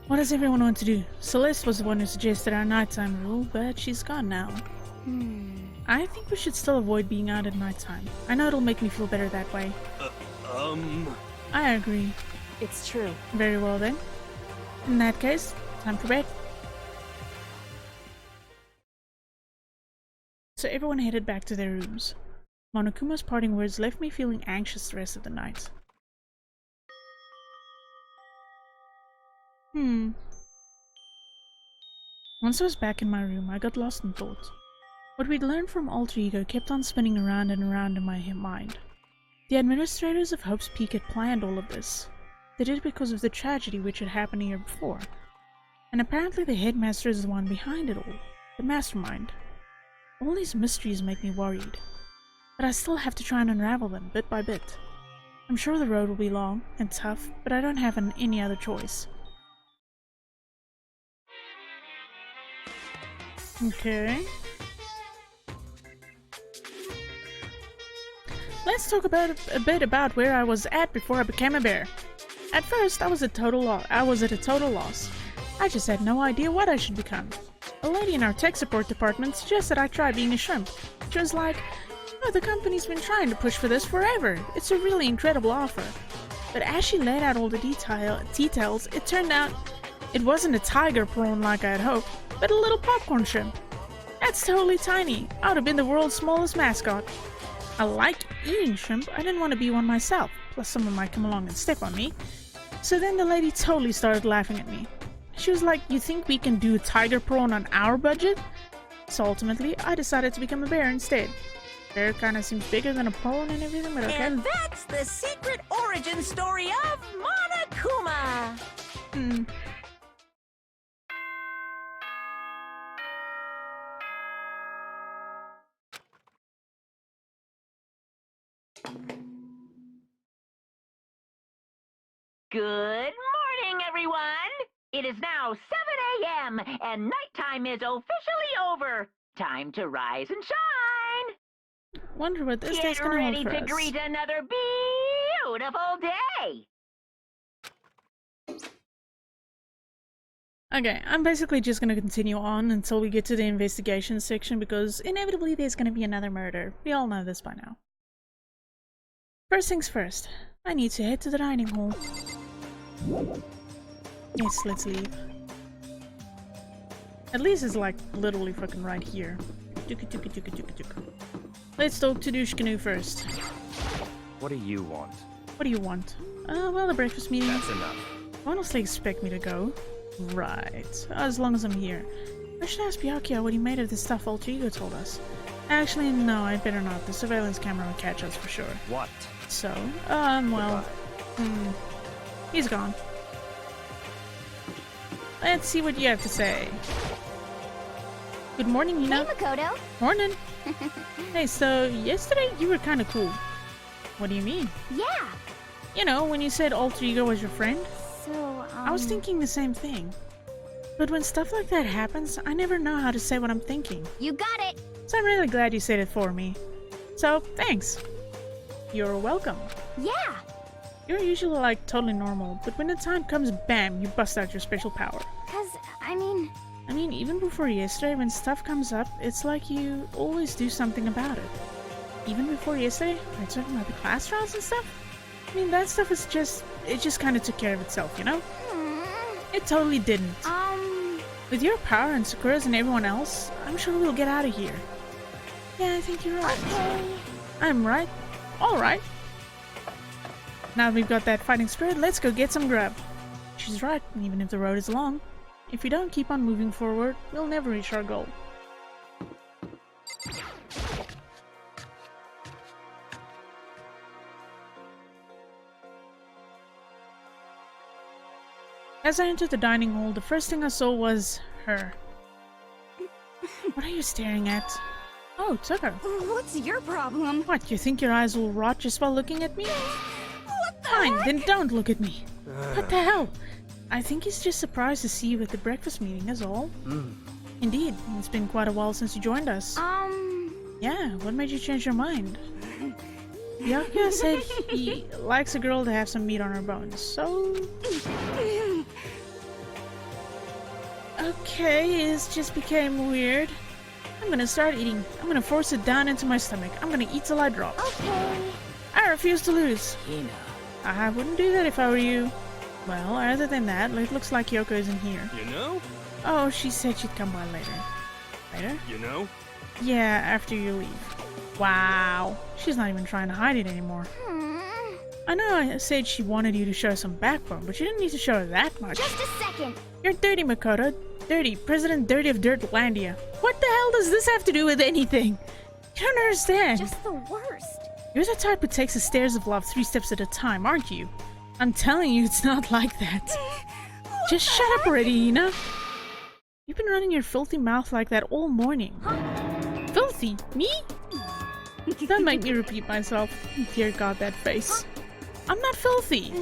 What does everyone want to do? Celeste was the one who suggested our nighttime rule, but she's gone now. I think we should still avoid being out at nighttime. I know it'll make me feel better that way. I agree. it's true. Very well then. In that case, time for bed. So everyone headed back to their rooms. Monokuma's parting words left me feeling anxious the rest of the night. Once I was back in my room, I got lost in thought. What we'd learned from Alter Ego kept on spinning around and around in my mind. The administrators of Hope's Peak had planned all of this. They did it because of the tragedy which had happened a year before. And apparently the headmaster is the one behind it all, the mastermind. All these mysteries make me worried, but I still have to try and unravel them bit by bit. I'm sure the road will be long and tough, but I don't have any other choice. Okay. Let's talk about a bit about where I was at before I became a bear. At first, I was at a total loss. I just had no idea what I should become. A lady in our tech support department suggested I try being a shrimp. She was like, "Oh, the company's been trying to push for this forever. It's a really incredible offer." But as she laid out all the details, it turned out it wasn't a tiger prawn like I had hoped, but a little popcorn shrimp. That's totally tiny. I would have been the world's smallest mascot. I like eating shrimp. I didn't want to be one myself, plus someone might come along and step on me. So then the lady totally started laughing at me. She was like, "You think we can do tiger prawn on our budget?" So ultimately, I decided to become a bear instead. Bear kind of seems bigger than a prawn and everything, but okay. And that's the secret origin story of Monokuma. Good morning, everyone! It is now 7 a.m. and nighttime is officially over. Time to rise and shine! Wonder what this day's Get gonna hold ready for to us. greet another beautiful day! Okay, I'm basically just gonna continue on until we get to the investigation section because inevitably there's gonna be another murder. We all know this by now. First things first, I need to head to the dining hall. Yes, let's leave. At least it's like literally fucking right here. Let's talk to Douche Canoe first. What do you want? What do you want? Well, the breakfast meeting. That's enough. Honestly, expect me to go. Right. As long as I'm here. I should ask Byakuya what he made of the stuff Alter Ego told us. Actually, no, I'd better not. The surveillance camera will catch us for sure. What? So, well... he's gone. Let's see what you have to say. Good morning, Nina. Hey, Makoto. Morning. Hey, so yesterday you were kind of cool. What do you mean? Yeah. You know, when you said Alter Ego was your friend? So, I was thinking the same thing. But when stuff like that happens, I never know how to say what I'm thinking. You got it. So I'm really glad you said it for me. So, thanks. You're welcome. Yeah. You're usually like totally normal, but when the time comes, bam, you bust out your special power. Cause, I mean, Even before yesterday, when stuff comes up, it's like you always do something about it. Even before yesterday, when you're talking about the class trials and stuff, that stuff is it just kind of took care of itself, you know? It totally didn't. With your power and Sakura's and everyone else, I'm sure we'll get out of here. Yeah, I think you're right. okay. I'm right. Alright. Now that we've got that fighting spirit, let's go get some grub. She's right, even if the road is long. If we don't keep on moving forward, we'll never reach our goal. As I entered the dining hall, the first thing I saw was her. What are you staring at? Oh, Tucker. What's your problem? What, you think your eyes will rot just while looking at me? What the Fine, heck? then don't look at me. What the hell? I think he's just surprised to see you at the breakfast meeting, is all. Indeed, it's been quite a while since you joined us. Yeah, what made you change your mind? Byakuya said he likes a girl to have some meat on her bones, so... Okay, it just became weird. I'm gonna start eating. I'm gonna force it down into my stomach. I'm gonna eat till I drop. Okay. I refuse to lose. Hina. I wouldn't do that if I were you. Well, other than that, it looks like Yoko isn't here. You know? Oh, she said she'd come by later. Later? You know? Yeah, after you leave. Wow. She's not even trying to hide it anymore. I know I said she wanted you to show some backbone, but you didn't need to show her that much. Just a second. You're dirty, Makoto. Dirty. President Dirty of Dirtlandia. What the hell does this have to do with anything? You don't understand. Just the worst. You're the type who takes the stairs of love 3 steps at a time, aren't you? I'm telling you, it's not like that. Just shut up already, Ina. You've been running your filthy mouth like that all morning. Filthy? Me? Don't make me repeat myself. Dear God, that face. I'm not filthy.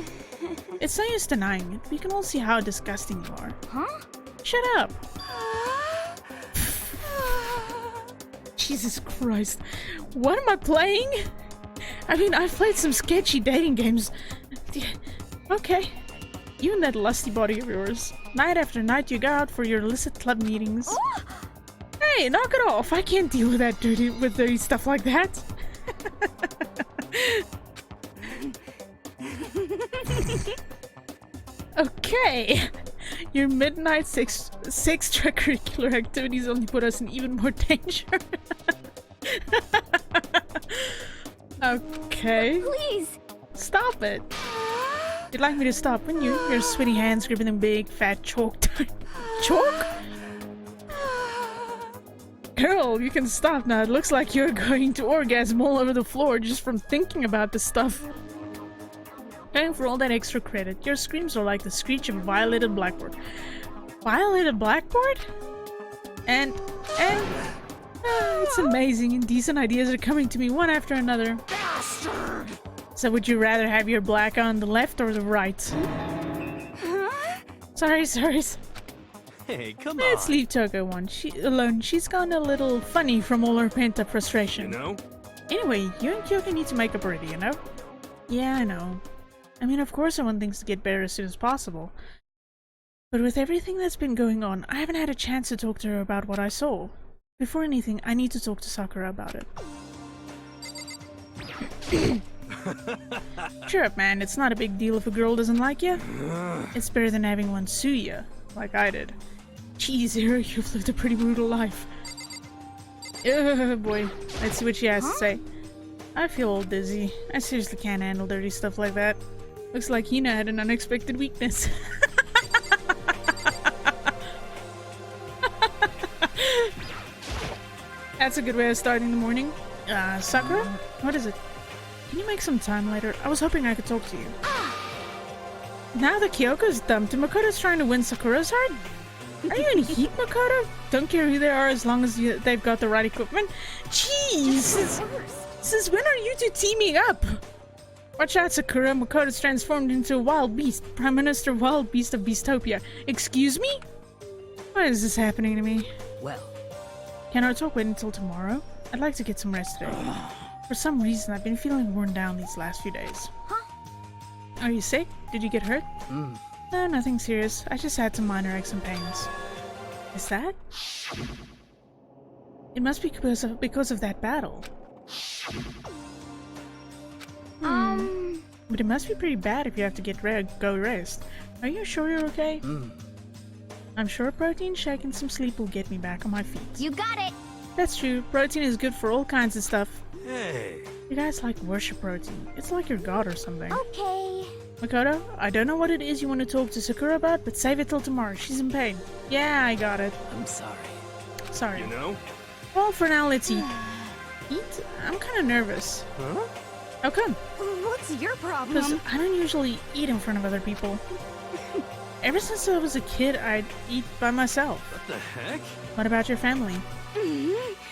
It's no use denying it. We can all see how disgusting you are. Huh? Shut up. Jesus Christ. What am I playing? I mean, I've played some sketchy dating games. Okay. You and that lusty body of yours. Night after night you go out for your illicit club meetings. Hey, knock it off. I can't deal with that dirty stuff like that. Okay. Your midnight sex extracurricular activities only put us in even more danger. Okay. Please. Stop it. You'd like me to stop, wouldn't you? Your sweaty hands gripping them big, fat chalk. Chalk? Girl, you can stop now. It looks like you're going to orgasm all over the floor just from thinking about this stuff. Going for all that extra credit. Your screams are like the screech of a violated blackboard. Violated blackboard? And it's amazing. Indecent ideas are coming to me one after another. Bastard! So would you rather have your black on the left or the right? Sorry. Hey, come Let's on. leave Toko alone. She's gone a little funny from all her pent-up frustration. You know? Anyway, you and Kyoko need to make up already, you know? Yeah, I know. I mean, of course I want things to get better as soon as possible. But with everything that's been going on, I haven't had a chance to talk to her about what I saw. Before anything, I need to talk to Sakura about it. Cheer up, man. It's not a big deal if a girl doesn't like you. It's better than having one sue you, like I did. Jeez, Zero, you've lived a pretty brutal life. Oh boy. Let's see what she has to say. I feel all dizzy. I seriously can't handle dirty stuff like that. Looks like Hina had an unexpected weakness. That's a good way of starting the morning. Sakura? What is it? Can you make some time later? I was hoping I could talk to you. Now that Kyoko's dumped, Makoto's trying to win Sakura's heart? Are you in heat, Makoto? Don't care who they are as long as they've got the right equipment. Jeez! Since when are you two teaming up? Watch out, Sakura. Makoto's transformed into a wild beast. Prime Minister Wild Beast of Beastopia. Excuse me? Why is this happening to me? Well, Can our talk wait until tomorrow? I'd like to get some rest today. For some reason, I've been feeling worn down these last few days. Are you sick? Did you get hurt? No, nothing serious. I just had some minor aches and pains. Is that? It must be because of that battle. But it must be pretty bad if you have to go rest. Are you sure you're okay? I'm sure a protein shake and some sleep will get me back on my feet. You got it. That's true. Protein is good for all kinds of stuff. Hey. You guys like worship protein. It's like your god or something. Okay. Makoto, I don't know what it is you want to talk to Sakura about, but save it till tomorrow. She's in pain. Yeah, I got it. I'm sorry. Sorry. You know? Well, for now, let's eat. Eat? I'm kind of nervous. Huh? How come? What's your Because problem? I don't usually eat in front of other people. Ever since I was a kid, I'd eat by myself. What the heck? What about your family?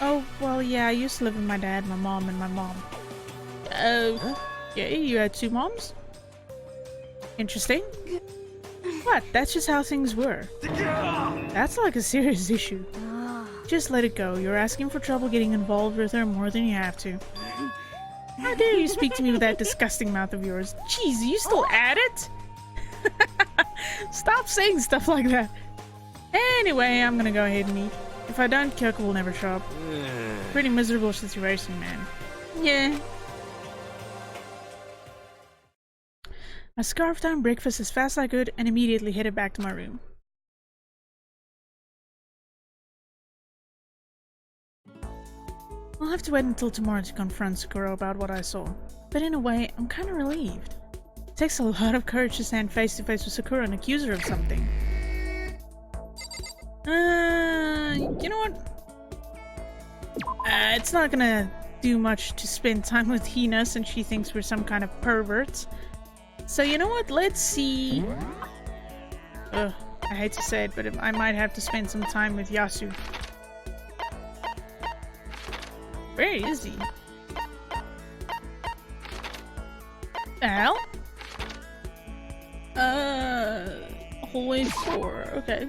Oh, well, yeah, I used to live with my dad, my mom, and my mom. Yeah, you had two moms? Interesting. What? That's just how things were. That's like a serious issue. Just let it go. You're asking for trouble getting involved with her more than you have to. How dare you speak to me with that disgusting mouth of yours? Jeez, are you still at it? Stop saying stuff like that. Anyway, I'm gonna go ahead and eat. If I don't, Kyoko will never show up. Pretty miserable situation, man. Yeah. I scarfed down breakfast as fast as I could and immediately headed back to my room. I'll have to wait until tomorrow to confront Sakura about what I saw. But in a way, I'm kind of relieved. It takes a lot of courage to stand face to face with Sakura and accuse her of something. You know what? It's not gonna do much to spend time with Hina since she thinks we're some kind of perverts. So you know what? Let's see. Ugh, I hate to say it, but I might have to spend some time with Yasu. Where is he? Al? Hallway 4. Okay.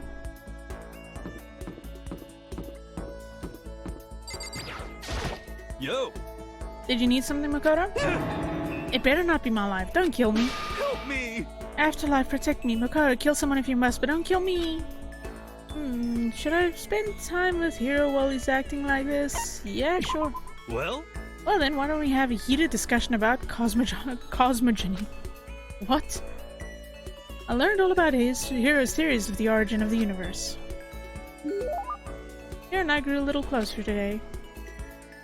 Yo! Did you need something, Makoto? It better not be my life. Don't kill me. Help me! Afterlife, protect me. Makoto, kill someone if you must, but don't kill me. Should I spend time with Hiro while he's acting like this? Yeah, sure. Well? Well then, why don't we have a heated discussion about cosmogony? What? I learned all about Hiro's theories of the origin of the universe. Hiro and I grew a little closer today.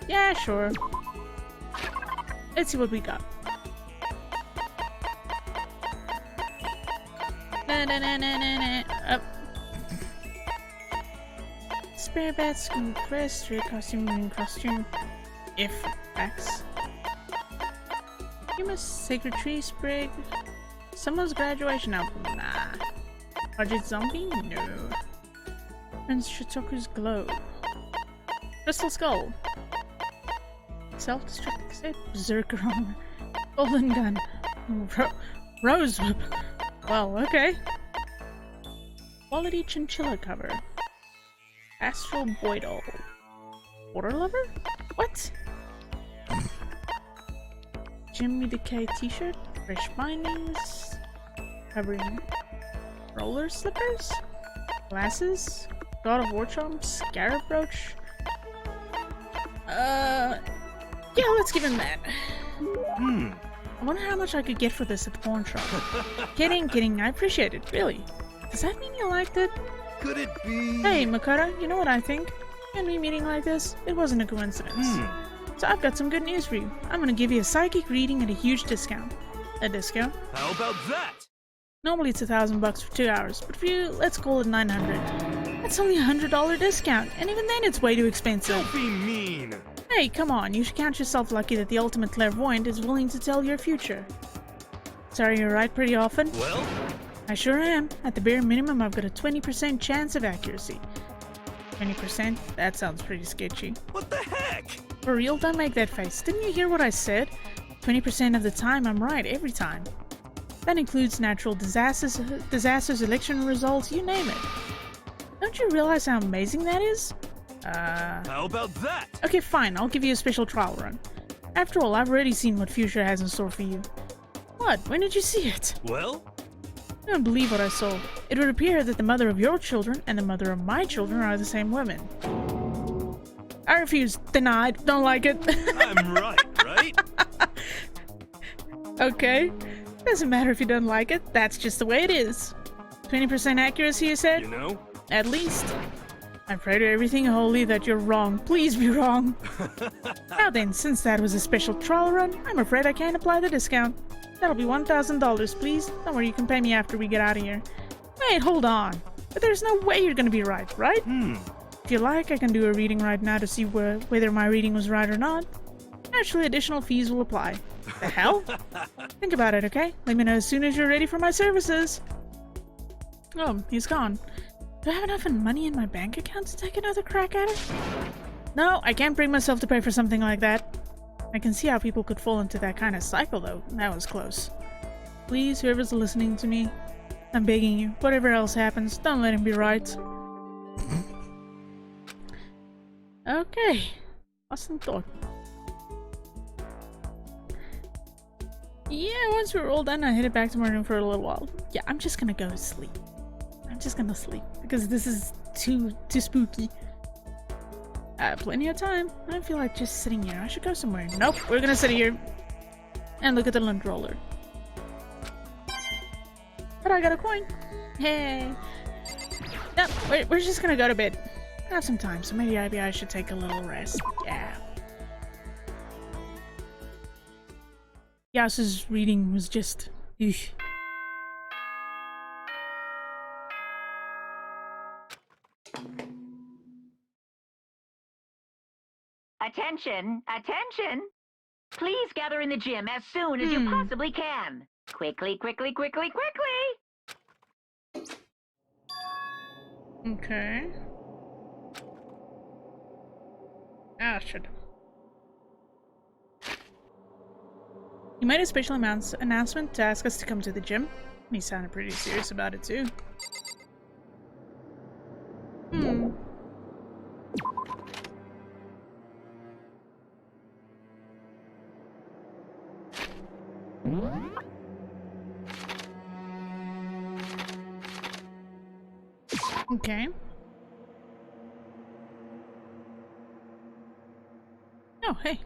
Yeah, sure. Let's see what we got. Up. Spare bats, compressed, straight costume. If X. Humus, sacred tree sprig. Someone's graduation album. Nah. Project Zombie? No. Prince Shitoku's globe. Crystal skull. Self-destruct cassette. Berserker armor. Golden gun. Rose whip. Well, okay. Quality chinchilla cover. Astral boy doll. Water lover? What? Jimmy Decay t-shirt. Fresh bindings. Covering roller slippers. Glasses. God of War charm. Scarab brooch. Yeah, let's give him that. I wonder how much I could get for this at the pawn shop. Kidding, I appreciate it, really. Does that mean you liked it? Could it be? Hey, Makoto, you know what I think? And me meeting like this, it wasn't a coincidence. So I've got some good news for you. I'm gonna give you a psychic reading at a huge discount. A discount? How about that? Normally it's $1,000 for 2 hours, but for you, let's call it $900. That's only a $100 discount, and even then it's way too expensive. Don't be mean. Hey, come on, you should count yourself lucky that the ultimate clairvoyant is willing to tell your future. Sorry, you're right pretty often? Well? I sure am. At the bare minimum, I've got a 20% chance of accuracy. 20%? That sounds pretty sketchy. What the heck? For real, don't make that face. Didn't you hear what I said? 20% of the time, I'm right, every time. That includes natural disasters, election results, you name it. Don't you realize how amazing that is? How about that? Okay, fine, I'll give you a special trial run. After all, I've already seen what future has in store for you. What? When did you see it? Well? I don't believe what I saw. It would appear that the mother of your children and the mother of my children are the same woman. I refuse. Denied. Don't like it. I'm right? Okay. Doesn't matter if you don't like it. That's just the way it is. 20% accuracy, you said? You know? At least. I pray to everything holy that you're wrong. Please be wrong. Now then, since that was a special trial run, I'm afraid I can't apply the discount. That'll be $1,000, please. Don't worry, you can pay me after we get out of here. Wait, hold on. But there's no way you're gonna be right? If you like, I can do a reading right now to see whether my reading was right or not. Naturally, additional fees will apply. The hell? Think about it, okay? Let me know as soon as you're ready for my services. Oh, he's gone. Do I have enough money in my bank account to take another crack at it? No, I can't bring myself to pay for something like that. I can see how people could fall into that kind of cycle, though. That was close. Please, whoever's listening to me, I'm begging you, whatever else happens, don't let him be right. Okay. Awesome thought. Yeah, once we're all done, I headed back to my room for a little while. Yeah, I'm just gonna go to sleep. I'm just gonna sleep because this is too spooky. Plenty of time. I don't feel like just sitting here. I should go somewhere. Nope, we're gonna sit here and look at the lint roller. But I got a coin. Hey. Nope, we're just gonna go to bed. I have some time, so maybe I should take a little rest. Yeah. Yasu's reading was just... Eesh. Attention! Attention! Please gather in the gym as soon as you possibly can. Quickly, quickly, quickly, quickly! Okay. Ah, shit. He made a special announcement to ask us to come to the gym. He sounded pretty serious about it, too. Okay. Oh, hey.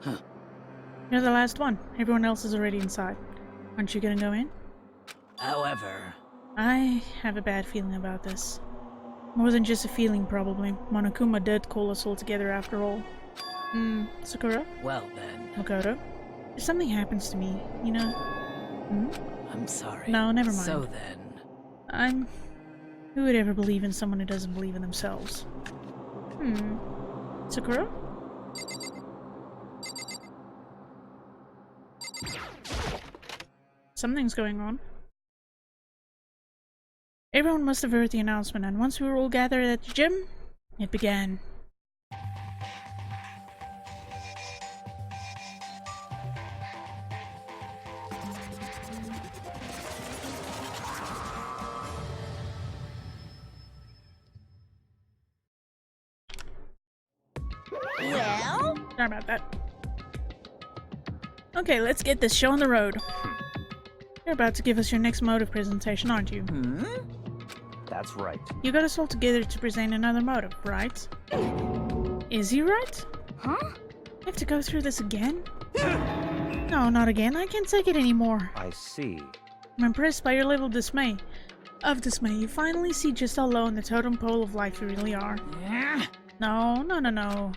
Huh. You're the last one. Everyone else is already inside. Aren't you gonna go in? However, I have a bad feeling about this. More than just a feeling, probably. Monokuma did call us all together after all. Sakura? well then, Makoto? If something happens to me, you know... I'm sorry. No, never mind. So then... Who would ever believe in someone who doesn't believe in themselves? Sakura? Something's going on. Everyone must have heard the announcement, and once we were all gathered at the gym, it began. Well? Sorry about that. Okay, let's get this show on the road. You're about to give us your next motive presentation, aren't you? That's right. You got us all together to present another motive, right? Is he right? Huh? I have to go through this again? No, not again. I can't take it anymore. I see. I'm impressed by your level of dismay. You finally see just how low on the totem pole of life you really are. No. No.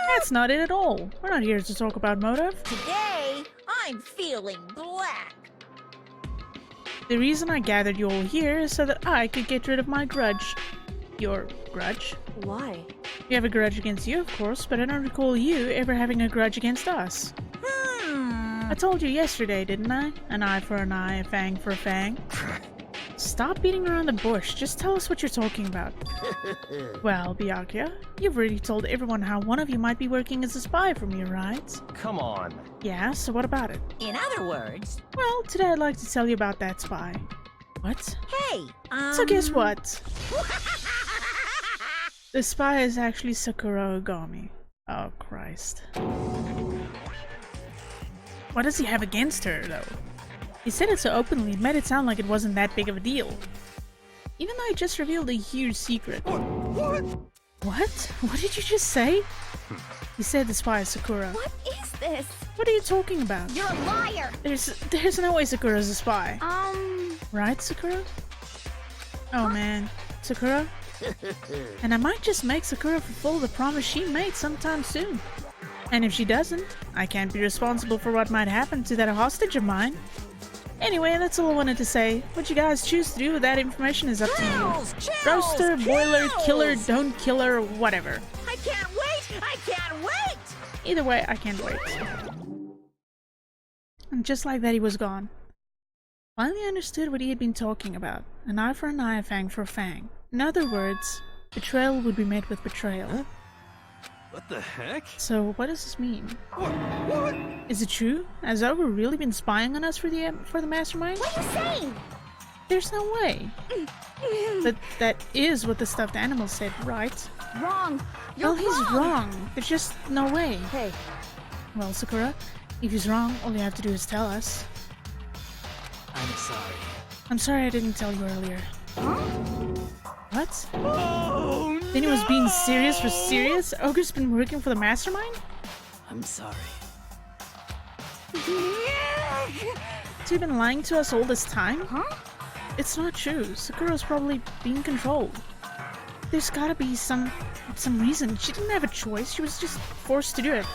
That's not it at all. We're not here to talk about motive. Today, I'm feeling black. The reason I gathered you all here is so that I could get rid of my grudge. Your grudge? Why? We have a grudge against you, of course, but I don't recall you ever having a grudge against us. I told you yesterday, didn't I? An eye for an eye, a fang for a fang. Stop beating around the bush. Just tell us what you're talking about. Well, Byakuya, you've already told everyone how one of you might be working as a spy for me, right? Come on. Yeah, so what about it? In other words, Well, today I'd like to tell you about that spy. What? hey, So guess what? The spy is actually Sakura Ogami. Oh, Christ. What does he have against her, though? He said it so openly, it made it sound like it wasn't that big of a deal. Even though he just revealed a huge secret. What? What? What did you just say? He said the spy is Sakura. What is this? What are you talking about? You're a liar! There's no way Sakura's a spy. Right, Sakura? Oh man. Sakura? And I might just make Sakura fulfill the promise she made sometime soon. And if she doesn't, I can't be responsible for what might happen to that hostage of mine. Anyway, that's all I wanted to say. What you guys choose to do with that information is up to you. Roaster, boiler, killer, don't kill her, whatever. I can't wait! I can't wait! Either way, I can't wait. And just like that, he was gone. Finally understood what he had been talking about. An eye for an eye, a fang for a fang. In other words, betrayal would be met with betrayal. Huh? What the heck? So, what does this mean? What? Is it true? Has Ogre really been spying on us for the mastermind? What are you saying? There's no way. But that is what the stuffed animal said, right? Wrong. You're Well, he's wrong. There's just no way. Hey, Well, Sakura, if he's wrong, all you have to do is tell us. I'm sorry. I'm sorry I didn't tell you earlier. What? Oh, Then he was being serious for serious? Ogre's been working for the mastermind? I'm sorry. Has he been lying to us all this time? Huh? It's not true. Sakura's probably being controlled. There's gotta be some reason. She didn't have a choice. She was just forced to do it.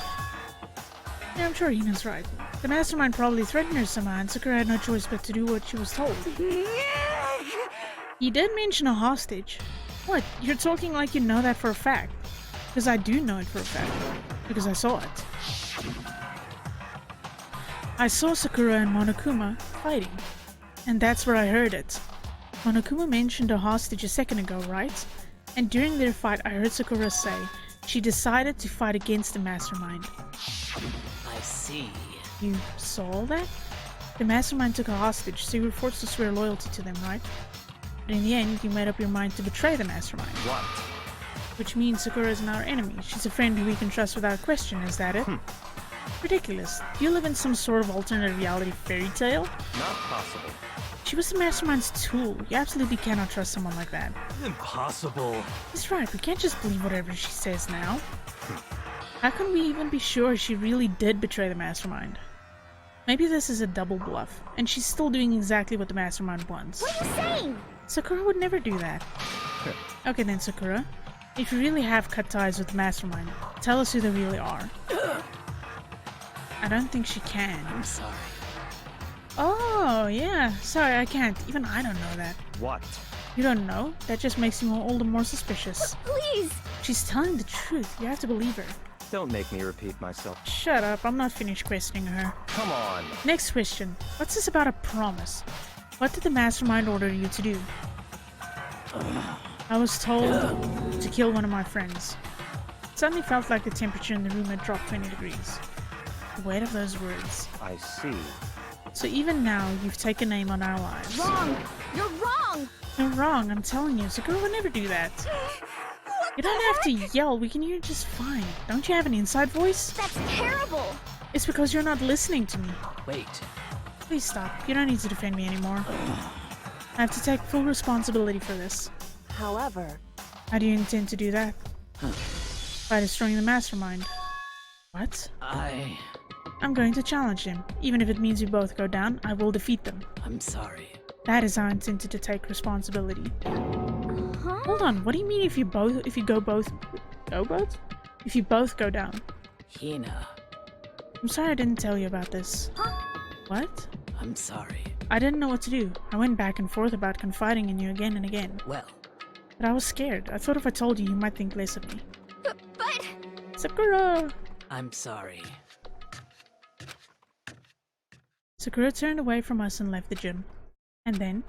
Yeah, I'm sure Hina's right. The mastermind probably threatened her somehow, and Sakura had no choice but to do what she was told. He did mention a hostage. What? You're talking like you know that for a fact. Because I do know it for a fact. Because I saw it. I saw Sakura and Monokuma fighting. And that's where I heard it. Monokuma mentioned a hostage a second ago, right? And during their fight I heard Sakura say she decided to fight against the mastermind. I see. You saw all that? The mastermind took a hostage, so you were forced to swear loyalty to them, right? But in the end, you made up your mind to betray the mastermind. What? Which means Sakura isn't our enemy. She's a friend who we can trust without question, is that it? Ridiculous. Do you live in some sort of alternate reality fairy tale? Not possible. She was the mastermind's tool. You absolutely cannot trust someone like that. Impossible. He's right, we can't just believe whatever she says now. How can we even be sure she really did betray the mastermind? Maybe this is a double bluff, and she's still doing exactly what the mastermind wants. What are you saying? Sakura would never do that. Okay then, Sakura. If you really have cut ties with the mastermind, tell us who they really are. I don't think she can. I'm sorry. Oh, yeah. Sorry, I can't. Even I don't know that. What? You don't know? That just makes you all the more suspicious. Please. She's telling the truth. You have to believe her. Don't make me repeat myself. Shut up. I'm not finished questioning her. Come on. Next question. What's this about a promise? What did the mastermind order you to do? I was told to kill one of my friends. It suddenly felt like the temperature in the room had dropped 20 degrees. The weight of those words. I see. So even now, you've taken aim on our lives. Wrong. You're wrong. You're wrong, I'm telling you. Sakura would never do that. You don't have to yell. We can hear you just fine. Don't you have an inside voice? That's terrible. It's because you're not listening to me. Wait. Please stop. You don't need to defend me anymore. I have to take full responsibility for this. However, How do you intend to do that? By destroying the mastermind. What? I'm going to challenge him. Even if it means we both go down, I will defeat them. I'm sorry. That is how I intended to take responsibility. Huh? Hold on, what do you mean if you both go down? Hina. I'm sorry I didn't tell you about this. Huh? What? I'm sorry. I didn't know what to do. I went back and forth about confiding in you again and again. Well, But I was scared. I thought if I told you, you might think less of me. But Sakura! I'm sorry. Sakura turned away from us and left the gym. And then...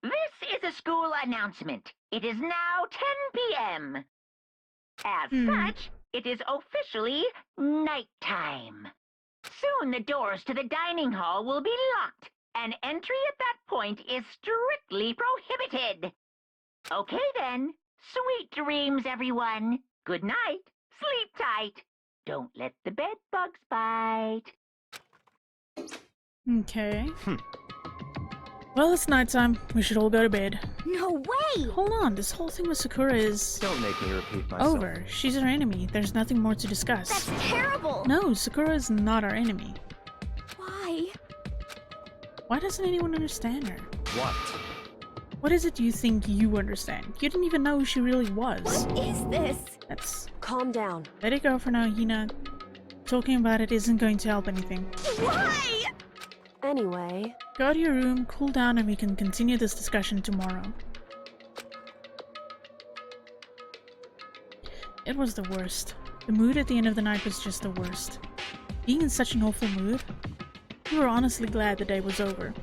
This is a school announcement. It is now 10 p.m. As such, it is officially nighttime. Soon the doors to the dining hall will be locked, and entry at that point is strictly prohibited. Okay then. Sweet dreams, everyone. Good night. Sleep tight. Don't let the bed bugs bite. Okay. Well, it's nighttime. We should all go to bed. no way. Hold on, this whole thing with Sakura is... Don't make me repeat myself. over. She's our enemy. There's nothing more to discuss. That's terrible. No, Sakura is not our enemy. Why? Why doesn't anyone understand her? What? What is it you think you understand? You didn't even know who she really was. What is this? That's... calm down. Let it go for now, Hina. Talking about it isn't going to help anything. Why? Anyway, Go to your room, cool down, and we can continue this discussion tomorrow. It was the worst. The mood at the end of the night was just the worst. Being in such an awful mood, we were honestly glad the day was over.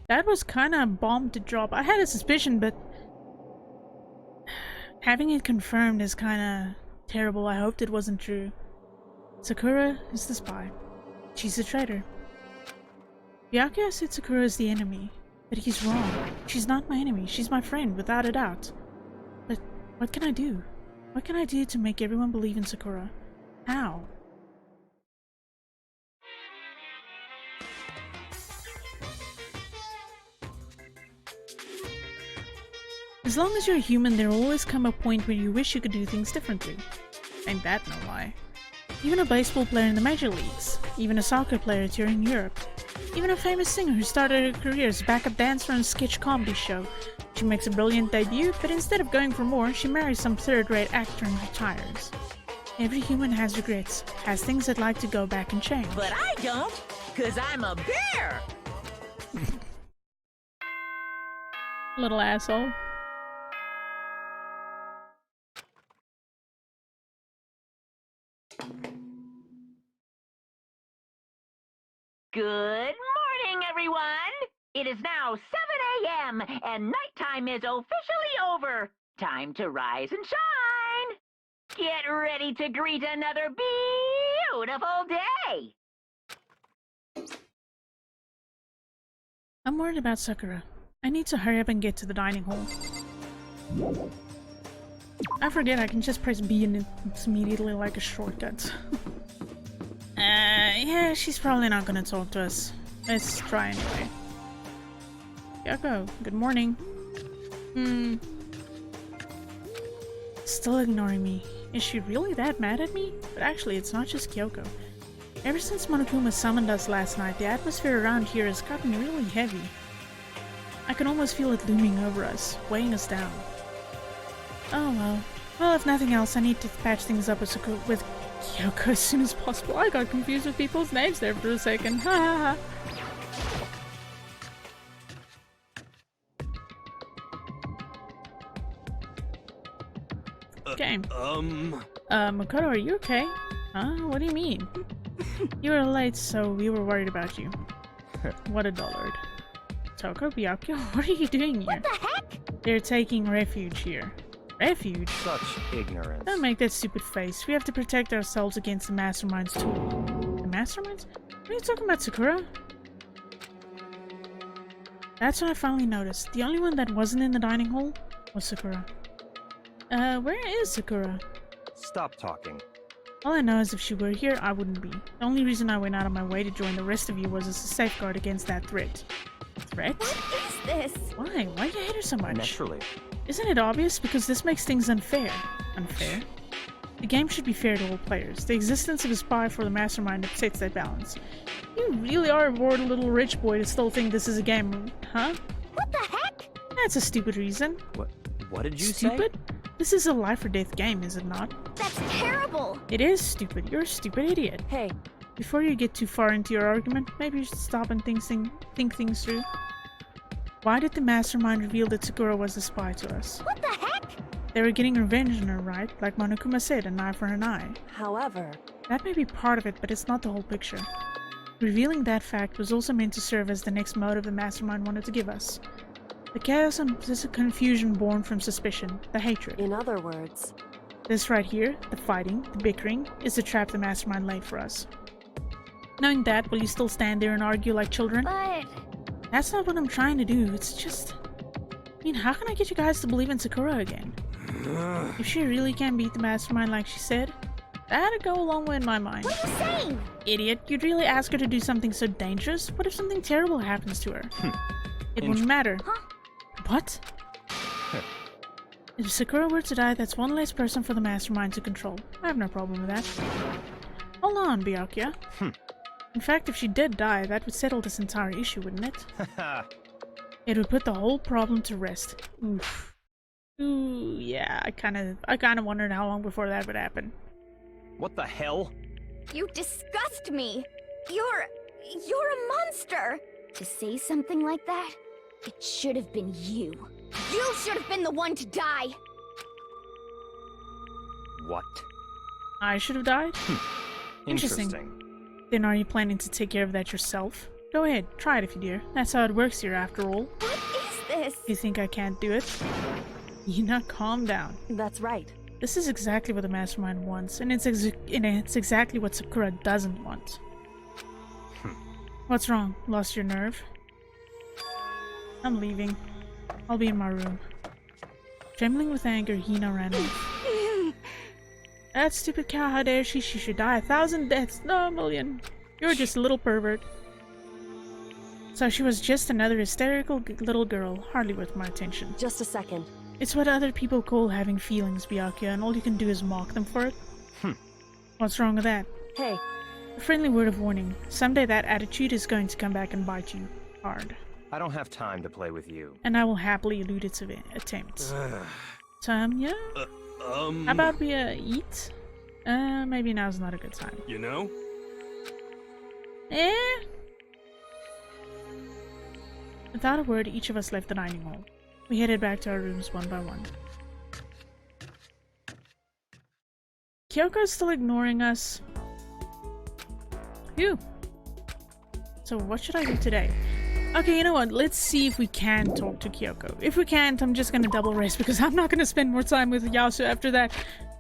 That was kinda a bomb to drop. I had a suspicion, but having it confirmed is kinda terrible. I hoped it wasn't true. Sakura is the spy. She's the traitor. Byakuya said Sakura is the enemy, but he's wrong. She's not my enemy. She's my friend, without a doubt. But what can I do? What can I do to make everyone believe in Sakura? How? As long as you're human, there'll always come a point where you wish you could do things differently. Ain't that no lie. Even a baseball player in the major leagues. Even a soccer player touring Europe. Even a famous singer who started her career as a backup dancer on a sketch comedy show. She makes a brilliant debut, but instead of going for more, she marries some third-rate actor and retires. Every human has regrets, has things they'd like to go back and change. But I don't, 'cause I'm a bear! Little asshole. Good morning, everyone! It is now 7 a.m. and nighttime is officially over. Time to rise and shine! Get ready to greet another beautiful day! I'm worried about Sakura. I need to hurry up and get to the dining hall. I forget I can just press B and it's immediately like a shortcut. Yeah, she's probably not gonna talk to us. Let's try anyway. Kyoko, good morning. Still ignoring me. Is she really that mad at me? But actually, it's not just Kyoko. Ever since Monokuma summoned us last night, the atmosphere around here has gotten really heavy. I can almost feel it looming over us, weighing us down. Oh well. Well, if nothing else, I need to patch things up with Kyoko as soon as possible. I got confused with people's names there for a second. Ha ha ha. Okay. Makoto, are you okay? Huh? What do you mean? You were late, so we were worried about you. What a dullard. Toko, Byakuya, what are you doing here? What the heck? They're taking refuge here. Refuge? Such ignorance. Don't make that stupid face. We have to protect ourselves against the masterminds too. The masterminds? What are you talking about, Sakura? That's what I finally noticed. The only one that wasn't in the dining hall was Sakura. Where is Sakura? Stop talking. All I know is if she were here, I wouldn't be. The only reason I went out of my way to join the rest of you was as a safeguard against that threat. Threat? What is this? Why? Why do you hate her so much? Naturally. Isn't it obvious? Because this makes things unfair. Unfair? The game should be fair to all players. The existence of a spy for the mastermind upsets that balance. You really are a bored little rich boy to still think this is a game, huh? What the heck? That's a stupid reason. What did you say? Stupid? This is a life or death game, is it not? That's terrible. It is stupid. You're a stupid idiot. Hey, Before you get too far into your argument, maybe you should stop and think things through. Why did the mastermind reveal that Sakura was a spy to us? What the heck? They were getting revenge on her, right? Like Monokuma said, an eye for an eye. however, That may be part of it, but it's not the whole picture. Revealing that fact was also meant to serve as the next motive the mastermind wanted to give us. The chaos and this confusion born from suspicion, the hatred. in other words, This right here, the fighting, the bickering, is the trap the mastermind laid for us. Knowing that, will you still stand there and argue like children? But That's not what I'm trying to do, it's just... I mean, how can I get you guys to believe in Sakura again? If she really can beat the mastermind like she said, that'd go a long way in my mind. what are you saying? Idiot, you'd really ask her to do something so dangerous? What if something terrible happens to her? It wouldn't matter. Huh? What? If Sakura were to die, that's one less person for the mastermind to control. I have no problem with that. Hold on, Byakuya. In fact, if she did die, that would settle this entire issue, wouldn't it? It would put the whole problem to rest. Oof. Ooh, yeah, I kinda wondered how long before that would happen. What the hell? You disgust me. You're a monster. To say something like that, it should have been you. You should have been the one to die. What? I should have died? Interesting. Interesting. Then are you planning to take care of that yourself? Go ahead, try it if you dare. That's how it works here after all. What is this? You think I can't do it? Yuna, calm down. that's right. This is exactly what the mastermind wants, and it's exactly what Sakura doesn't want. What's wrong? Lost your nerve? I'm leaving. I'll be in my room. Trembling with anger, Hina ran off. That stupid cow, how dare she? She should die 1,000 deaths, no, 1,000,000. You're just a little pervert. So she was just another hysterical little girl, hardly worth my attention. Just a second. It's what other people call having feelings, Byakuya, and all you can do is mock them for it. What's wrong with that? Hey, A friendly word of warning. Someday that attitude is going to come back and bite you hard. I don't have time to play with you. And I will happily elude its attempts. Yeah? How about we eat? Maybe now's not a good time. You know? Without a word, each of us left the dining hall. We headed back to our rooms one by one. Kyoko's still ignoring us. Phew. So what should I do today? Okay, you know what? Let's see if we can talk to Kyoko. If we can't, I'm just gonna double rest because I'm not gonna spend more time with Yasu after that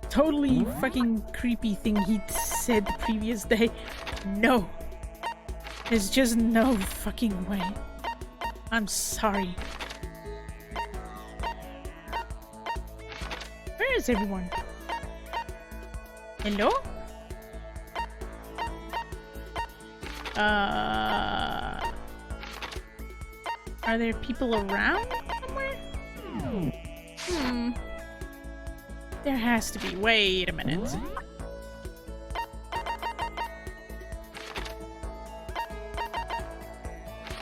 totally fucking creepy thing he said the previous day. No. There's just no fucking way. I'm sorry. is everyone? Hello? Are there people around somewhere? There has to be. Wait a minute.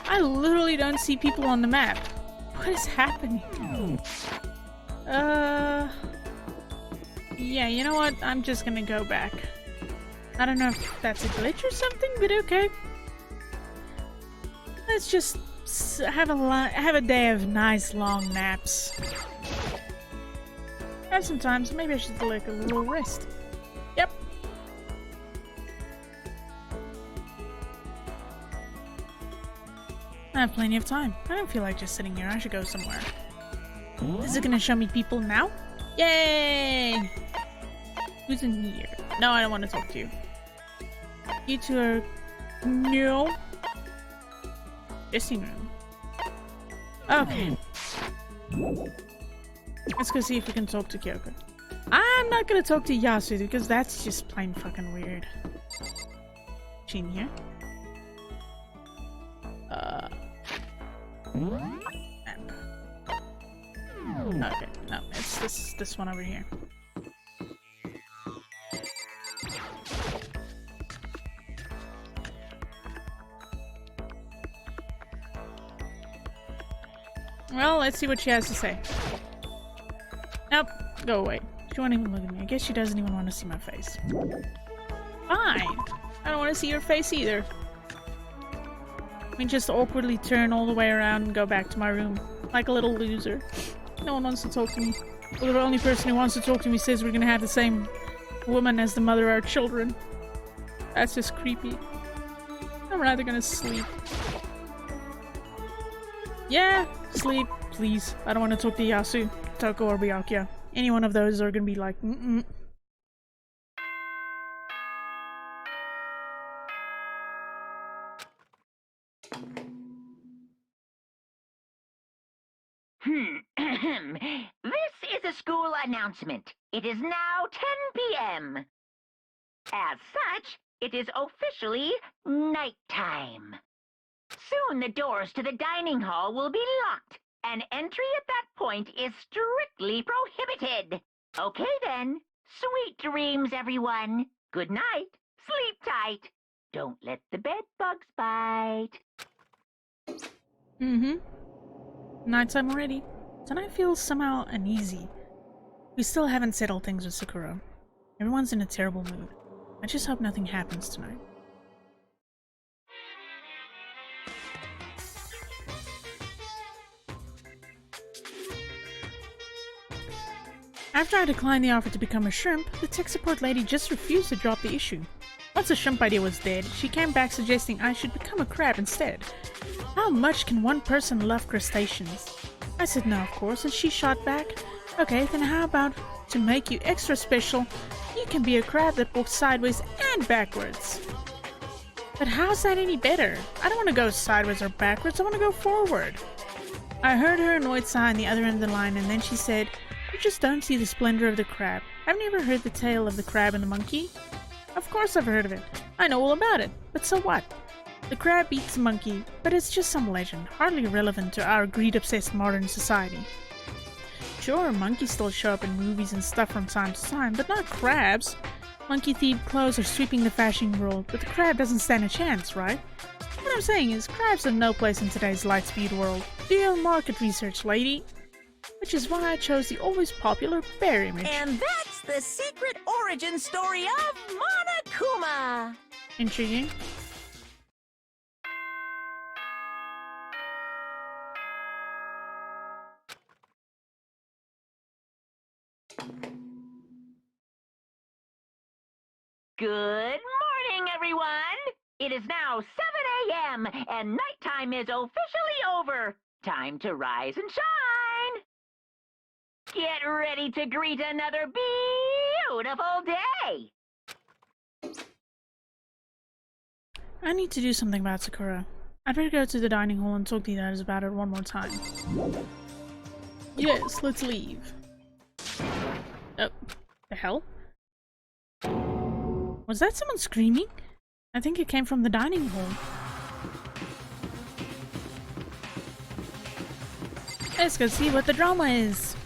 I literally don't see people on the map. What is happening? Yeah, you know what? I'm just gonna go back. I don't know if that's a glitch or something, but okay. Let's just have a day of nice long naps. Have some time, so maybe I should take a little rest. Yep. I have plenty of time. I don't feel like just sitting here. I should go somewhere. Is it gonna show me people now? Yay! Who's in here? No, I don't want to talk to you. You two are... No. Dressing room. Okay. Let's go see if we can talk to Kyoko. I'm not gonna talk to Yasu because that's just plain fucking weird. She in here? Okay, no, it's this one over here. Well, let's see what she has to say. Nope, go away. She won't even look at me. I guess she doesn't even want to see my face. Fine. I don't want to see your face either. I mean, just awkwardly turn all the way around and go back to my room. Like a little loser. No one wants to talk to me. Well, the only person who wants to talk to me says we're gonna have the same woman as the mother of our children. That's just creepy. I'm rather gonna sleep. Yeah, sleep, please. I don't want to talk to Yasu, Toko, or Byakuya. Any one of those are gonna be like, This is a school announcement. It is now 10 p.m. As such, it is officially nighttime. Soon the doors to the dining hall will be locked, and entry at that point is strictly prohibited. Okay then. Sweet dreams, everyone. Good night. Sleep tight. Don't let the bed bugs bite. Nighttime already. Don't I feel somehow uneasy? We still haven't settled things with Sakura. Everyone's in a terrible mood. I just hope nothing happens tonight. After I declined the offer to become a shrimp, the tech support lady just refused to drop the issue. Once the shrimp idea was dead, she came back suggesting I should become a crab instead. How much can one person love crustaceans? I said no, of course, and she shot back, okay, then how about, to make you extra special, you can be a crab that walks sideways and backwards. But how's that any better? I don't want to go sideways or backwards, I want to go forward. I heard her annoyed sigh on the other end of the line, and then she said, you just don't see the splendor of the crab. Haven't you ever heard the tale of the crab and the monkey? Of course I've heard of it. I know all about it. But so what? The crab eats the monkey, but it's just some legend, hardly relevant to our greed-obsessed modern society. Sure, monkeys still show up in movies and stuff from time to time, but not crabs. Monkey-themed clothes are sweeping the fashion world, but the crab doesn't stand a chance, right? What I'm saying is, crabs have no place in today's light-speed world. Do your market research, lady. Which is why I chose the always popular bear image. And that's the secret origin story of Monokuma! Intriguing. Good morning, everyone! It is now 7 a.m. and nighttime is officially over. Time to rise and shine! Get ready to greet another beautiful day! I need to do something about Sakura. I'd better go to the dining hall and talk to you guys about it one more time. Yes, let's leave. Oh, the hell? Was that someone screaming? I think it came from the dining hall. Let's go see what the drama is.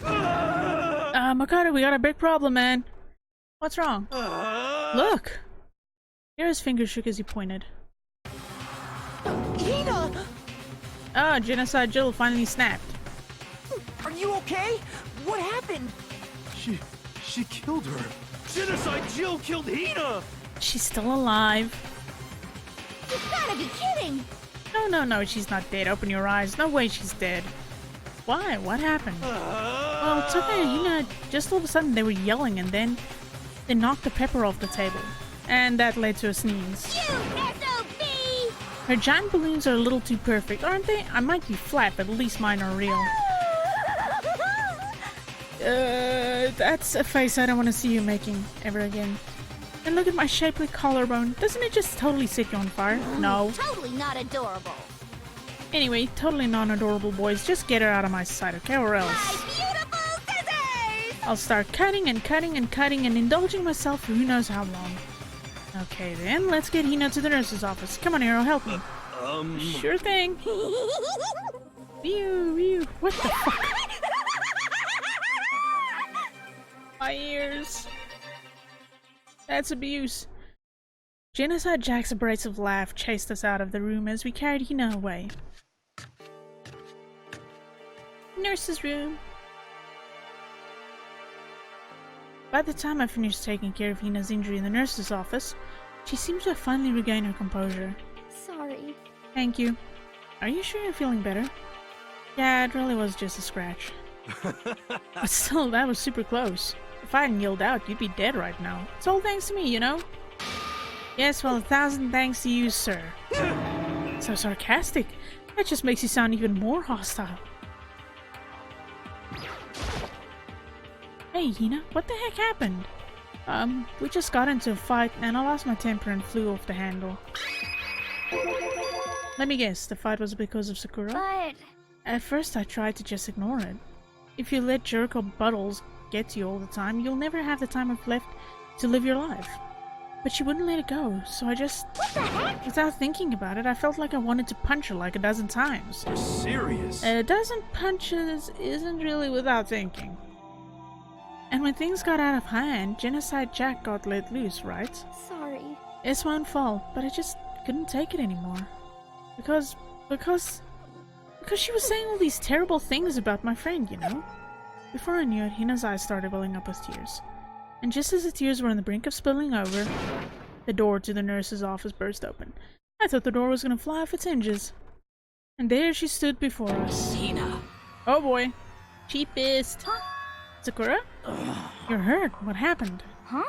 Makoto, we got a big problem, man. What's wrong? Look! Kira's finger shook as he pointed. Hina! Ah, Genocide Jill finally snapped. Are you okay? What happened? She killed her. Genocide Jill killed Hina! She's still alive. You gotta be kidding! No, she's not dead. Open your eyes. No way she's dead. Why? What happened? Well, Tuka and Hina, just all of a sudden they were yelling and then they knocked the pepper off the table. And that led to a sneeze. You SOB! Her giant balloons are a little too perfect, aren't they? I might be flat, but at least mine are real. That's a face I don't want to see you making ever again. And look at my shapely collarbone. Doesn't it just totally set you on fire? No. Totally not adorable. Anyway, totally non-adorable boys. Just get her out of my sight, okay? Or else My beautiful scissors! I'll start cutting and cutting and cutting and indulging myself for who knows how long. Okay then, let's get Hina to the nurse's office. Come on, Hero, help me. Sure thing. Ew. What the fuck? My ears. That's abuse. Genocide Jack's abrasive laugh chased us out of the room as we carried Hina away. Nurse's room. By the time I finished taking care of Hina's injury in the nurse's office, she seemed to have finally regained her composure. Sorry. Thank you. Are you sure you're feeling better? Yeah, it really was just a scratch. But still, that was super close. If I hadn't yelled out, you'd be dead right now. It's all thanks to me, you know? Yes, well, 1,000 thanks to you, sir. So sarcastic. That just makes you sound even more hostile. Hey, Hina, what the heck happened? We just got into a fight and I lost my temper and flew off the handle. Let me guess, the fight was because of Sakura? But... At first I tried to just ignore it. If you let jerk or buttles get to you all the time, you'll never have the time left to live your life. But she wouldn't let it go, so I just... What the heck? Without thinking about it, I felt like I wanted to punch her like a dozen times. You're serious? A dozen punches isn't really without thinking. And when things got out of hand, Genocide Jack got let loose, right? Sorry. It's my own fault, but I just couldn't take it anymore. Because she was saying all these terrible things about my friend, you know? Before I knew it, Hina's eyes started welling up with tears. And just as the tears were on the brink of spilling over, the door to the nurse's office burst open. I thought the door was gonna fly off its hinges. And there she stood before us. Hina. Oh boy. Cheapest. Huh? Sakura? You're hurt. What happened? Huh?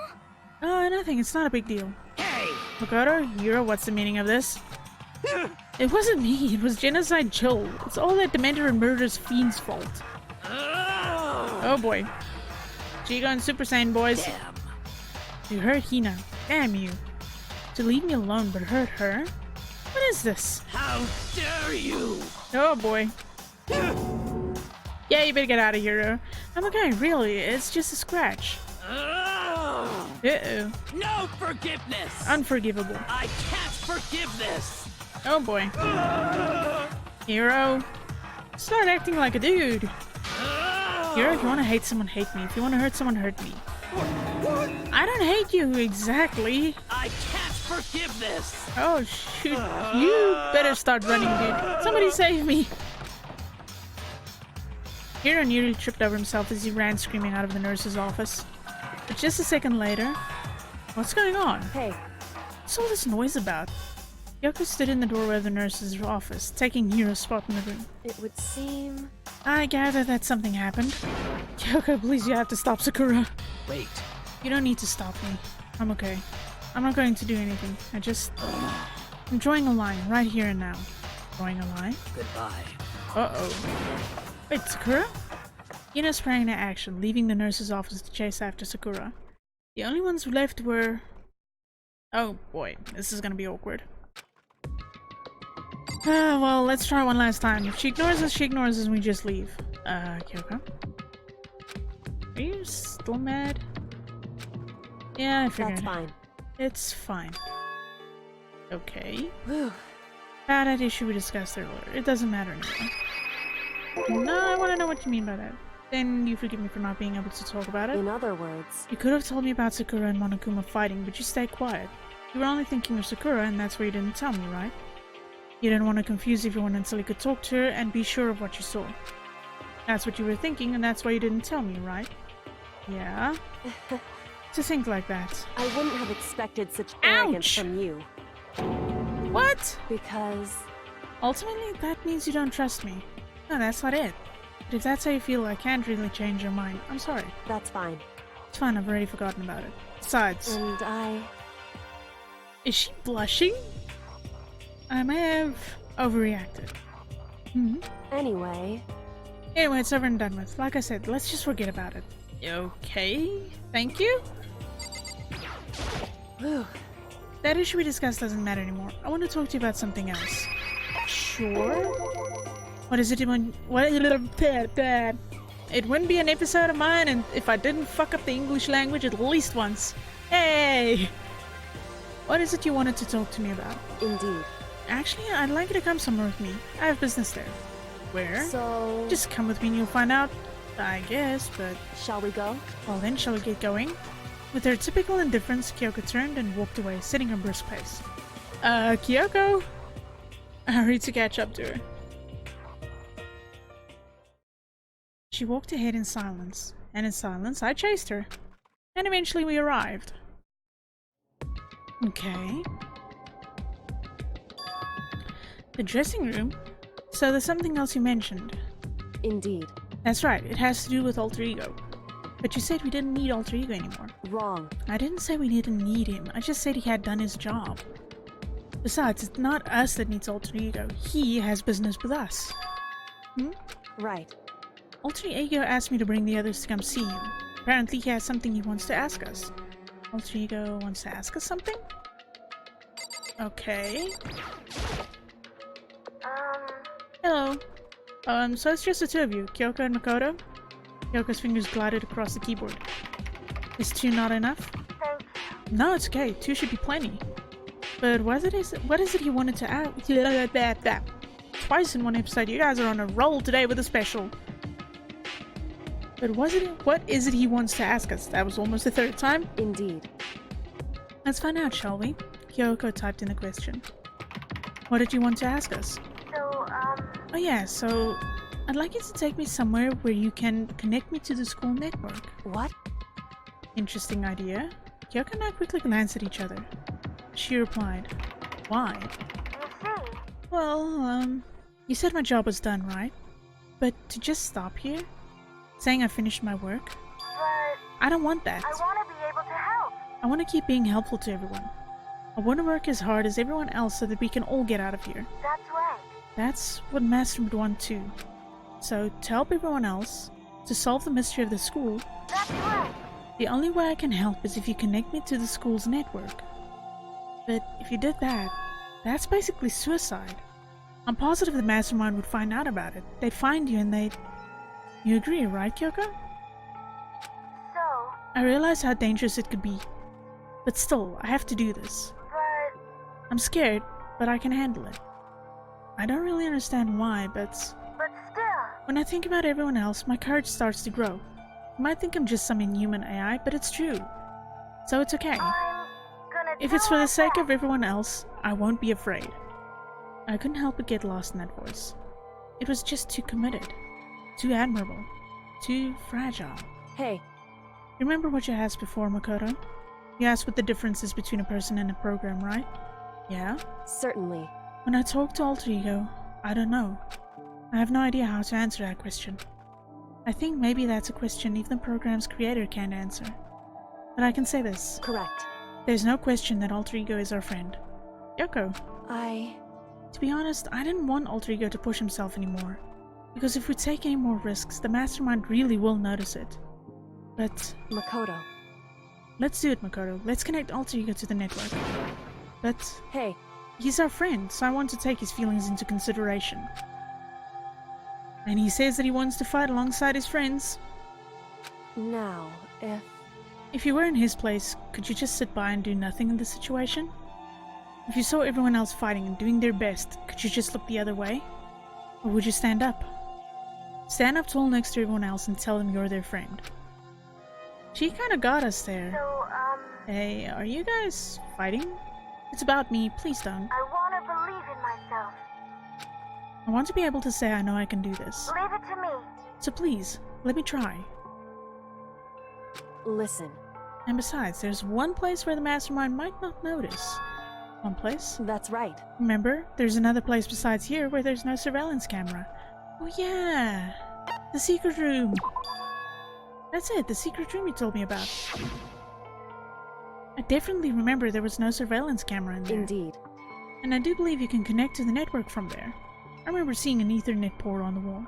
Oh, nothing. It's not a big deal. Hey! Makoto, Yura, what's the meaning of this? It wasn't me. It was Genocide Jill. It's all that Dementor and Murder's Fiend's fault. Oh boy. Chigo and Super Saiyan boys. Damn. You hurt Hina. Damn you. To leave me alone but hurt her? What is this? How dare you! Oh boy. Yeah, you better get out of here. I'm okay, really. It's just a scratch. Uh-oh. No forgiveness! Unforgivable. I can't forgive this! Oh boy. Hero. Start acting like a dude. Hero, if you want to hate someone, hate me. If you want to hurt someone, hurt me. What? I don't hate you exactly. I can't forgive this! Oh shoot. You better start running, dude. Somebody save me. Hero nearly tripped over himself as he ran screaming out of the nurse's office. But just a second later... What's going on? Hey, What's all this noise about? Yoko stood in the doorway of the nurse's office, taking Hero's spot in the room. it would seem... I gather that something happened. Yoko, please, you have to stop Sakura. Wait. You don't need to stop me. I'm okay. I'm not going to do anything. I'm drawing a line right here and now. Drawing a line? Goodbye. Uh-oh. Wait, Sakura? Hina sprang into action, leaving the nurse's office to chase after Sakura. The only ones left were... Oh boy, this is gonna be awkward. Well, let's try one last time. If she ignores us, and we just leave. Kyoko? Are you still mad? Yeah, I figured. That's fine. It's fine. Okay. Whew. Bad idea should we discussed earlier. It doesn't matter anymore. No, I want to know what you mean by that. Then you forgive me for not being able to talk about it. In other words, You could have told me about Sakura and Monokuma fighting, but you stayed quiet. You were only thinking of Sakura, and that's why you didn't tell me, right? You didn't want to confuse everyone until you could talk to her and be sure of what you saw. That's what you were thinking, and that's why you didn't tell me, right? Yeah? To think like that. I wouldn't have expected such arrogance Ouch! from you. What? Because Ultimately, that means you don't trust me. No, that's not it. But if that's how you feel, I can't really change your mind. I'm sorry. that's fine. It's fine, I've already forgotten about it. Besides, And I... is she blushing? I may have overreacted. Hmm. Anyway, Anyway, it's over and done with. Like I said, let's just forget about it. Okay, thank you. whew, That issue we discussed doesn't matter anymore. I want to talk to you about something else. Sure. What is it even? What? It wouldn't be an episode of mine, and if I didn't fuck up the English language at least once. Hey! What is it you wanted to talk to me about? indeed. Actually, I'd like you to come somewhere with me. I have business there. Where? So, Just come with me and you'll find out. I guess, but... shall we go? Well then, shall we get going? With her typical indifference, Kyoko turned and walked away, sitting her brisk pace. Kyoko? I hurried to catch up to her. She walked ahead in silence, and in silence I chased her. And eventually we arrived. Okay. The dressing room? So there's something else you mentioned. Indeed. That's right, it has to do with Alter Ego. But you said we didn't need Alter Ego anymore. Wrong. I didn't say we didn't need him, I just said he had done his job. Besides, it's not us that needs Alter Ego, he has business with us. Right. Alter Ego asked me to bring the others to come see him. Apparently he has something he wants to ask us. Alter Ego wants to ask us something? Okay. Hello. So it's just the two of you, Kyoko and Makoto? Kyoko's fingers glided across the keyboard. Is two not enough? No, it's okay. Two should be plenty. But what is it he wanted to add? Twice in one episode. You guys are on a roll today with a special. But what is it he wants to ask us? That was almost the third time. Indeed. Let's find out, shall we? Kyoko typed in the question. What did you want to ask us? Oh yeah, so I'd like you to take me somewhere where you can connect me to the school network. What? Interesting idea. Kyoko and I quickly glanced at each other. She replied, why? Well, you said my job was done, right? But to just stop here? Saying I finished my work? I don't want that. I want to be able to help. I want to keep being helpful to everyone. I want to work as hard as everyone else so that we can all get out of here. That's right. That's what Master would want too. So, to help everyone else, to solve the mystery of the school, that's right. The only way I can help is if you connect me to the school's network. But if you did that, that's basically suicide. I'm positive the Mastermind would find out about it. They'd find you and they'd... You agree, right, Kyoko? So... I realize how dangerous it could be. But still, I have to do this. But... I'm scared, but I can handle it. I don't really understand why, but still... When I think about everyone else, my courage starts to grow. You might think I'm just some inhuman AI, but it's true. So it's okay. If it's for the sake of everyone else, I won't be afraid. I couldn't help but get lost in that voice. It was just too committed. Too admirable. Too fragile. Hey. Remember what you asked before, Makoto? You asked what the difference is between a person and a program, right? Yeah? Certainly. When I talk to Alter Ego, I don't know. I have no idea how to answer that question. I think maybe that's a question even the program's creator can't answer. But I can say this. Correct. There's no question that Alter Ego is our friend. Yoko. To be honest, I didn't want Alter Ego to push himself anymore. Because if we take any more risks, the Mastermind really will notice it. But... Makoto. Let's do it, Makoto. Let's connect Alter Ego to the network. But... Hey. He's our friend, so I want to take his feelings into consideration. And he says that he wants to fight alongside his friends. Now, If you were in his place, could you just sit by and do nothing in this situation? If you saw everyone else fighting and doing their best, could you just look the other way? Or would you stand up? Stand up tall next to everyone else and tell them you're their friend. She kinda got us there. Hey, are you guys fighting? It's about me, please don't. I want to believe in myself. I want to be able to say I know I can do this. Leave it to me. So please, let me try. listen. And besides, there's one place where the mastermind might not notice. One place? That's right. Remember, there's another place besides here where there's no surveillance camera. Oh yeah! The secret room! That's it, the secret room you told me about. I definitely remember there was no surveillance camera in there. Indeed. And I do believe you can connect to the network from there. I remember seeing an Ethernet port on the wall.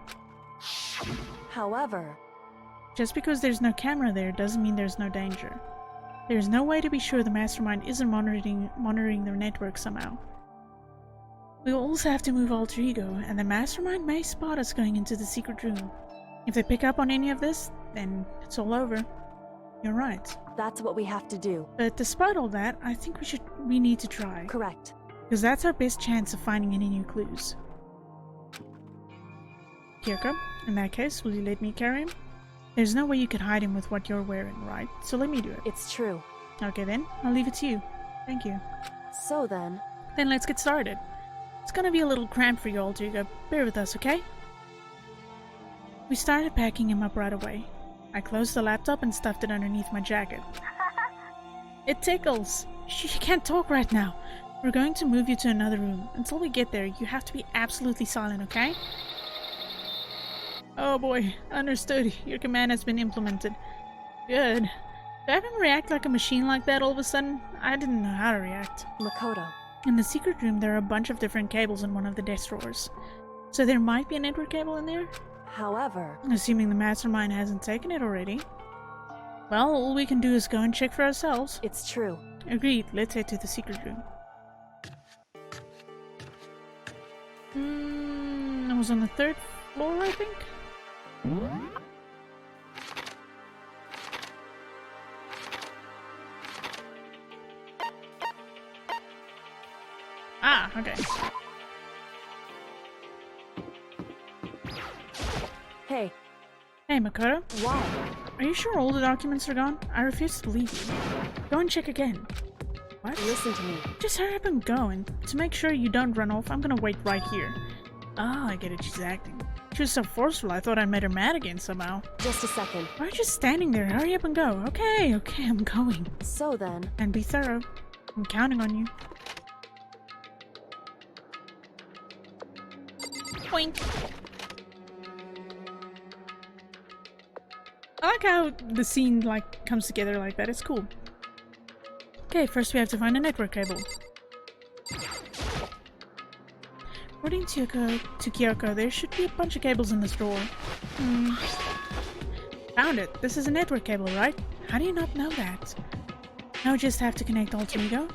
However, just because there's no camera there doesn't mean there's no danger. There's no way to be sure the mastermind isn't monitoring their network somehow. We'll also have to move alter ego, and the mastermind may spot us going into the secret room. If they pick up on any of this, then it's all over. You're right. that's what we have to do. But despite all that, I think we need to try. Correct. Because that's our best chance of finding any new clues. Kyoko, in that case, will you let me carry him? There's no way you could hide him with what you're wearing, right? So let me do it. It's true. Okay then, I'll leave it to you. Thank you. So then, Then let's get started. It's gonna be a little cramped for you all to go. Bear with us, okay? We started packing him up right away. I closed the laptop and stuffed it underneath my jacket. It tickles. You can't talk right now. We're going to move you to another room. Until we get there, you have to be absolutely silent, okay? Oh boy, understood. Your command has been implemented. Good. To have him react like a machine like that all of a sudden, I didn't know how to react. Makoto. In the secret room, there are a bunch of different cables in one of the desk drawers. So there might be a network cable in there? However, Assuming the mastermind hasn't taken it already. Well, all we can do is go and check for ourselves. it's true. Agreed, let's head to the secret room. It was on the 3rd floor, I think? Ah, okay. Hey, Hey, Makoto. why? Are you sure all the documents are gone? I refuse to believe you. Go and check again. What? Listen to me. Just hurry up and go, and to make sure you don't run off, I'm gonna wait right here. Ah, I get it, she's acting. She was so forceful, I thought I made her mad again somehow. Just a second. Why are you just standing there? Hurry up and go. Okay, I'm going. So then, And be thorough. I'm counting on you. Boink. I like how the scene comes together like that. It's cool. Okay, first we have to find a network cable. According to Kyoko, there should be a bunch of cables in this drawer. Found it. This is a network cable, right? How do you not know that? Now we just have to connect alter ego.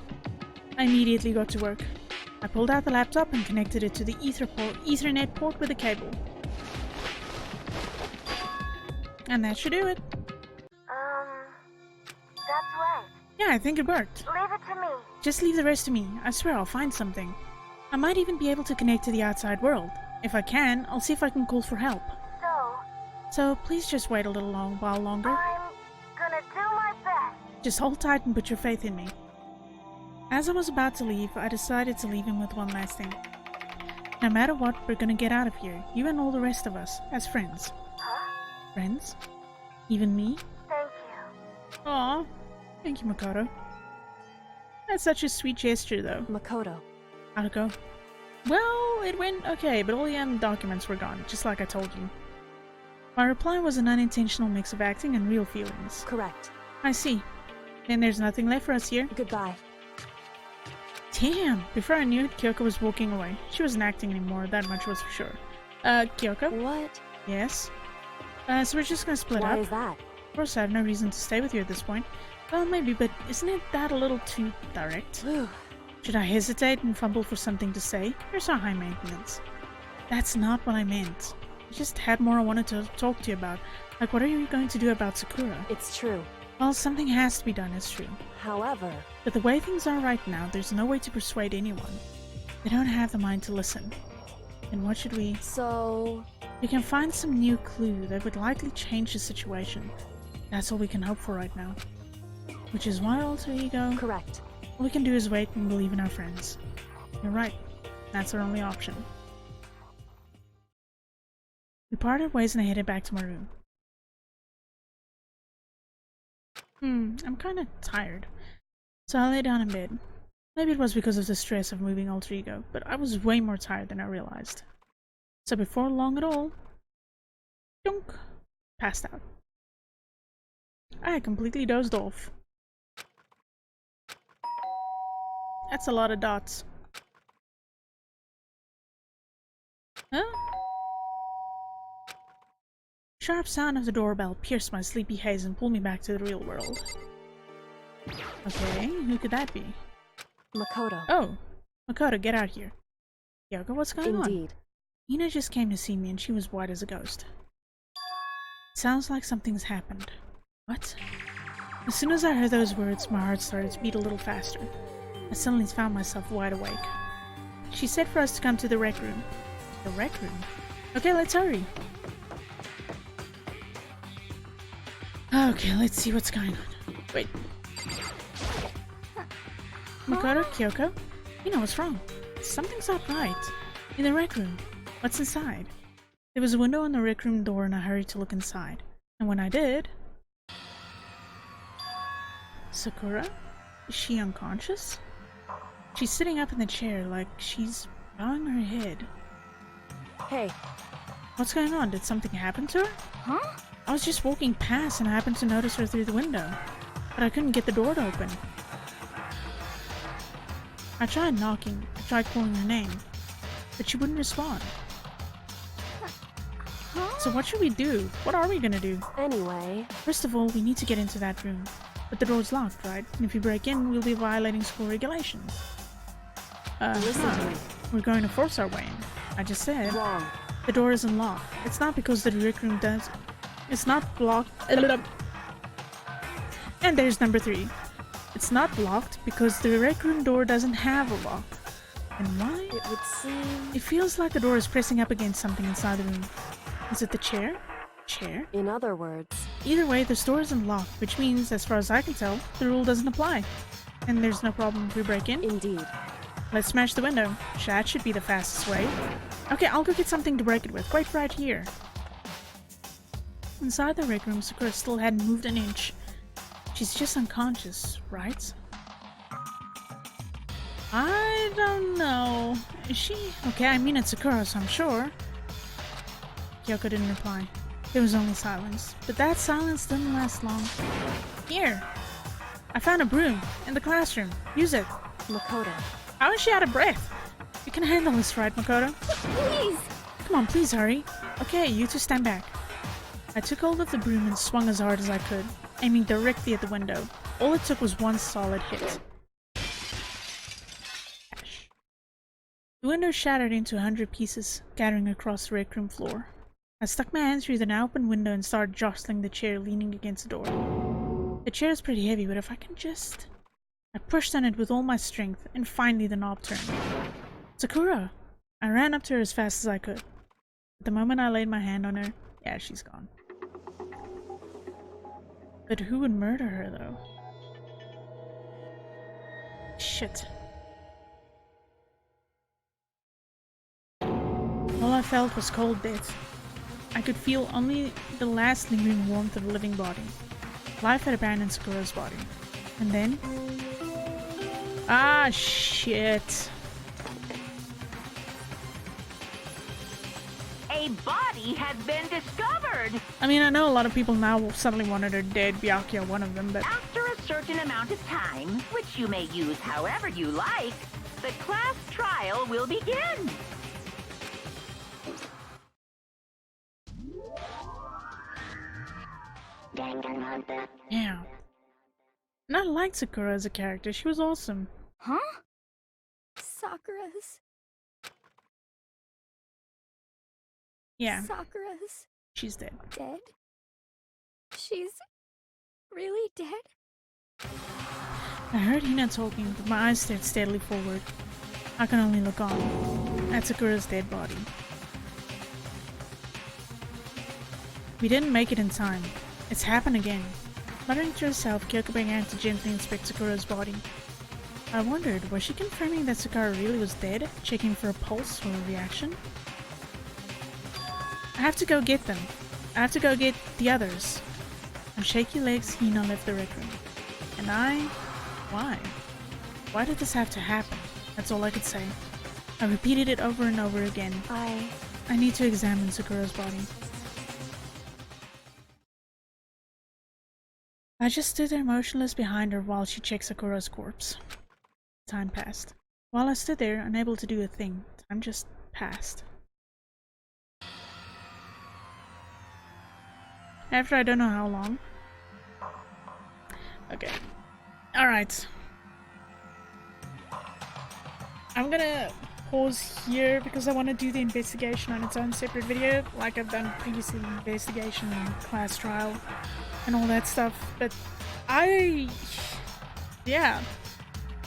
I immediately got to work. I pulled out the laptop and connected it to the Ethernet port with a cable. And that should do it. That's right. Yeah, I think it worked. Leave it to me. Just leave the rest to me. I swear I'll find something. I might even be able to connect to the outside world. If I can, I'll see if I can call for help. So please just wait a little while longer. I'm gonna do my best. Just hold tight and put your faith in me. As I was about to leave, I decided to leave him with one last thing. No matter what, we're gonna get out of here, you and all the rest of us, as friends. Huh? Friends? Even me? Thank you. Aw, thank you, Makoto. That's such a sweet gesture, though. Makoto. How'd it go? Well, it went okay, but all the documents were gone, just like I told you. My reply was an unintentional mix of acting and real feelings. Correct. I see. Then there's nothing left for us here. Goodbye. Damn! Before I knew it, Kyoko was walking away. She wasn't acting anymore, that much was for sure. Kyoko? What? Yes? So we're just gonna split Why up. is that? Of course, I have no reason to stay with you at this point. Well, maybe, but isn't it that a little too direct? Should I hesitate and fumble for something to say? You're so high maintenance. That's not what I meant. I just had more I wanted to talk to you about. Like, what are you going to do about Sakura? It's true. Well, something has to be done, it's true. However, But the way things are right now, there's no way to persuade anyone. They don't have the mind to listen. And what should we... so... We can find some new clue that would likely change the situation. That's all we can hope for right now. Which is why, alter ego, Correct. all we can do is wait and believe in our friends. You're right. That's our only option. We parted ways and I headed back to my room. I'm kinda tired. So I lay down in bed. Maybe it was because of the stress of moving alter ego, but I was way more tired than I realized. So before long at all, dunk, passed out. I had completely dozed off. That's a lot of dots. Huh? Sharp sound of the doorbell pierced my sleepy haze and pulled me back to the real world. Okay, who could that be? Makoto. Oh, Makoto, get out here. Yoko, what's going on? Indeed. Ina just came to see me and she was white as a ghost. Sounds like something's happened. What? As soon as I heard those words, my heart started to beat a little faster. I suddenly found myself wide awake. She said for us to come to the rec room. The rec room? Okay, let's hurry. Okay, let's see what's going on. Wait. Makoto, Kyoko? You know what's wrong. Something's not right. In the rec room. What's inside? There was a window on the rec room door and I hurried to look inside. And when I did... Sakura? Is she unconscious? She's sitting up in the chair like she's bowing her head. Hey. What's going on? Did something happen to her? Huh? I was just walking past and I happened to notice her through the window. But I couldn't get the door to open. I tried knocking, I tried calling her name, but she wouldn't respond. So what should we do? What are we gonna do? Anyway, First of all, we need to get into that room. But the door's locked, right? And if we break in, we'll be violating school regulations. listen to me. We're going to force our way in. I just said. Wrong. The door isn't locked. It's not because the rec room does... It's not blocked... And there's number 3. It's not blocked because the rec room door doesn't have a lock. And why? It would seem... It feels like the door is pressing up against something inside the room. Is it the chair? Chair? In other words, Either way, this door isn't locked, which means, as far as I can tell, the rule doesn't apply. And there's no problem if we break in. indeed. Let's smash the window. That should be the fastest way. Okay, I'll go get something to break it with. Wait right here. Inside the rec room, Sakura still hadn't moved an inch. She's just unconscious, right? I don't know. Is she? Okay, I mean it's Sakura, so I'm sure. Kyoko didn't reply. There was only silence. But that silence didn't last long. Here! I found a broom in the classroom. Use it. Makoto. How is she out of breath? You can handle this, right, Makoto? Please! Come on, please hurry. Okay, you two stand back. I took hold of the broom and swung as hard as I could, aiming directly at the window. All it took was one solid hit. Ash. The window shattered into 100 pieces, scattering across the rec room floor. I stuck my hand through the now open window and started jostling the chair leaning against the door. The chair is pretty heavy, but if I can just... I pushed on it with all my strength, and finally the knob turned. Sakura! I ran up to her as fast as I could. At the moment I laid my hand on her, yeah, she's gone. But who would murder her, though? Shit. All I felt was cold death. I could feel only the last lingering warmth of a living body. Life had abandoned Sakura's body. And then... Ah, shit. A body has been discovered! I mean, I know a lot of people now suddenly wanted her dead, Byakuya one of them, but... After a certain amount of time, which you may use however you like, the class trial will begin. Danganronpa. Yeah. And I liked Sakura as a character, she was awesome. Huh? Sakura's... Yeah, Sakura's she's dead. dead? She's really dead? I heard Hina talking, but my eyes stared steadily forward. I can only look on at Sakura's dead body. We didn't make it in time. It's happened again. Muttering to herself, Kyoko began to gently inspect Sakura's body. I wondered, was she confirming that Sakura really was dead, checking for a pulse or a reaction? I have to go get them. I have to go get the others. On shaky legs, Hina left the rec room. And why? Why did this have to happen? That's all I could say. I repeated it over and over again. I need to examine Sakura's body. I just stood there motionless behind her while she checked Sakura's corpse. Time passed. While I stood there, unable to do a thing, time just passed. After I don't know how long. Okay. Alright. I'm gonna pause here because I want to do the investigation on its own separate video, like I've done previously, investigation and class trial and all that stuff. But I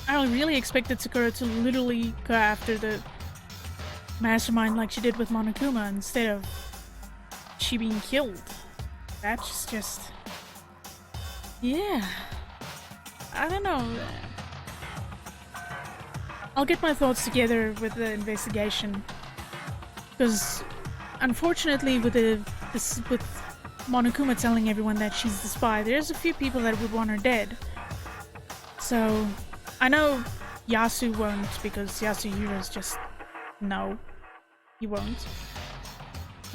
really expected Sakura to literally go after the mastermind like she did with Monokuma instead of she being killed. That's just... yeah. I don't know. I'll get my thoughts together with the investigation. Because, unfortunately, with Monokuma telling everyone that she's the spy, there's a few people that would want her dead. So, I know Yasu won't, because Yasuyura's just... no. He won't.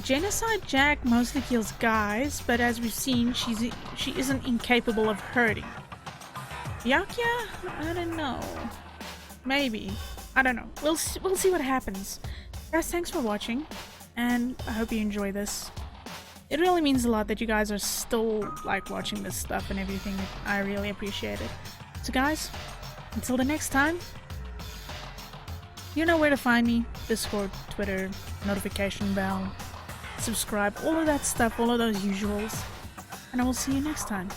Genocide Jack mostly kills guys, but as we've seen, she isn't incapable of hurting. Byakuya? I don't know. Maybe. I don't know. We'll see what happens. Guys, thanks for watching, and I hope you enjoy this. It really means a lot that you guys are still, like, watching this stuff and everything. I really appreciate it. So guys, until the next time, you know where to find me. Discord, Twitter, notification bell, subscribe, all of that stuff, all of those usuals. And I will see you next time.